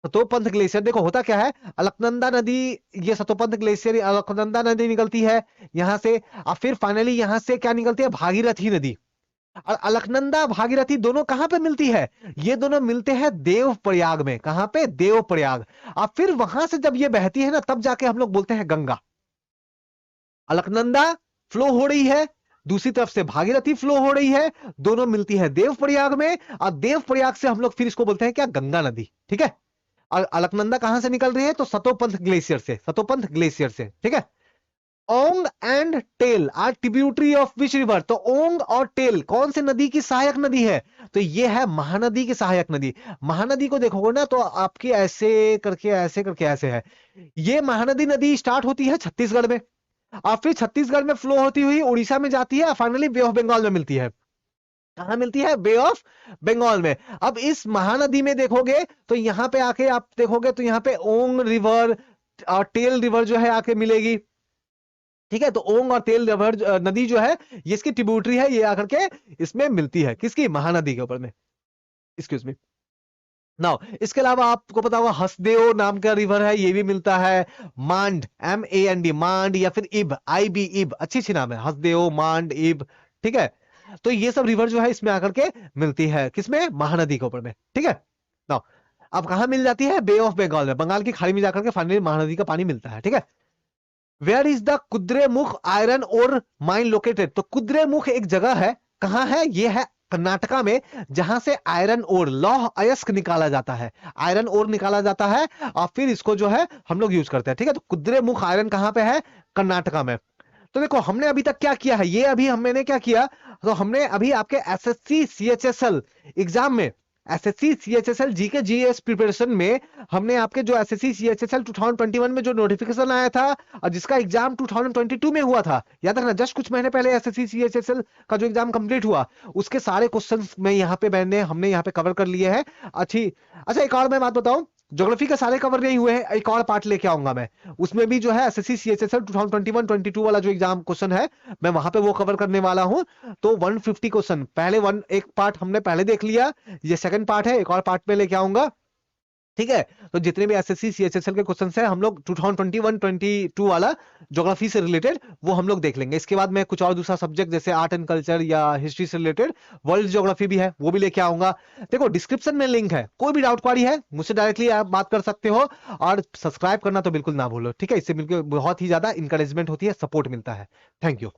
सतोपंथ ग्लेशियर। देखो होता क्या है, अलकनंदा नदी, ये सतोपंथ ग्लेशियर, अलकनंदा नदी निकलती है यहां से, और फिर फाइनली यहां से क्या निकलती है, भागीरथी नदी। और अलकनंदा भागीरथी दोनों कहां पे मिलती है, ये दोनों मिलते हैं देवप्रयाग में। कहां पे, देवप्रयाग। और फिर वहां से जब ये बहती है ना, तब जाके हम लोग बोलते हैं गंगा। अलकनंदा फ्लो हो रही है, दूसरी तरफ से भागीरथी फ्लो हो रही है, दोनों मिलती है देवप्रयाग में, और देवप्रयाग से हम लोग फिर इसको बोलते हैं क्या, गंगा नदी। ठीक है, और अलकनंदा कहां से निकल रही है, तो सतोपंथ ग्लेशियर से, सतोपंथ ग्लेशियर से। ठीक है। Ong and Tel are tributary of which river. तो ओंग और टेल कौन से नदी की सहायक नदी है, तो ये है महानदी की सहायक नदी। महानदी को देखोगे ना तो आपकी ऐसे करके ऐसे करके ऐसे है। ये महानदी नदी स्टार्ट होती है छत्तीसगढ़ में, और फिर छत्तीसगढ़ में फ्लो होती हुई उड़ीसा में जाती है, और फाइनली बे ऑफ बंगाल में मिलती है। कहां मिलती है, बे ऑफ बंगाल में। अब इस महानदी में देखोगे तो यहां पे आके आप देखोगे तो यहां पे ओंग रिवर और टेल रिवर जो है आके मिलेगी। ठीक है, तो ओंग और तेल रिवर नदी जो है ये इसकी ट्रिब्यूटरी है, ये आकर के इसमें मिलती है, किसकी, महानदी के ऊपर में। Excuse me. नाउ इसके अलावा आपको पता होगा हसदेव नाम का रिवर है, ये भी मिलता है। मांड, MAND, मांड, या फिर इब, IB, इब, अच्छी अच्छी नाम है, हसदेव, मांड, इब। ठीक है, तो ये सब रिवर जो है इसमें आकर के मिलती है, किसमें, महानदी के ऊपर में। ठीक है, नाउ अब कहां मिल जाती है, बे ऑफ बंगाल में, बंगाल की खाड़ी में जाकर के फाइनली महानदी का पानी मिलता है। ठीक है। Where is the Kudremukh iron ore mine located. तो कुद्रेमुख एक जगह है, कहां है, ये है कर्नाटका में, जहां से आयरन ओर, लौह अयस्क निकाला जाता है, आयरन ओर निकाला जाता है, और फिर इसको जो है हम लोग यूज करते हैं। ठीक है, तो कुद्रेमुख आयरन कहां पे है, कर्नाटका में। तो देखो हमने अभी तक क्या किया है, ये अभी मैंने क्या किया, तो हमने अभी आपके एसएससी सीएचएसएल एग्जाम में, SSC CHSL GK GS preparation में, हमने आपके जो एसएससी सीएचएसएल 2021 में जो नोटिफिकेशन आया था और जिसका एग्जाम 2022 में हुआ था, याद रखना, जस्ट कुछ महीने पहले एसएससी सीएचएसएल का जो एग्जाम कंप्लीट हुआ, उसके सारे क्वेश्चंस में यहाँ पे हमने यहाँ पे कवर कर लिए हैं। अच्छा एक और मैं बात बताऊं, ज्योग्राफी का सारे कवर नहीं हुए हैं, एक और पार्ट लेके आऊंगा मैं, उसमें भी जो है एसएससी सीएचएसएल 2021-22 वाला जो एग्जाम क्वेश्चन है मैं वहां पे वो कवर करने वाला हूं। तो 150 क्वेश्चन पहले एक पार्ट हमने पहले देख लिया, ये सेकंड पार्ट है, एक और पार्ट में लेके आऊंगा। ठीक है, तो जितने भी एसएससी सीएचएसएल के क्वेश्चंस हैं हम लोग 2021-22 वाला ज्योग्राफी से रिलेटेड वो हम लोग देख लेंगे। इसके बाद मैं कुछ और दूसरा सब्जेक्ट जैसे आर्ट एंड कल्चर या हिस्ट्री से रिलेटेड वर्ल्ड ज्योग्राफी भी है वो भी लेके आऊंगा। देखो डिस्क्रिप्शन में लिंक है, कोई भी डाउट क्वारी है मुझसे डायरेक्टली आप बात कर सकते हो, और सब्सक्राइब करना तो बिल्कुल ना भूलो। ठीक है, इससे बिल्कुल बहुत ही ज्यादा इंकरेजमेंट होती है, सपोर्ट मिलता है। Thank you.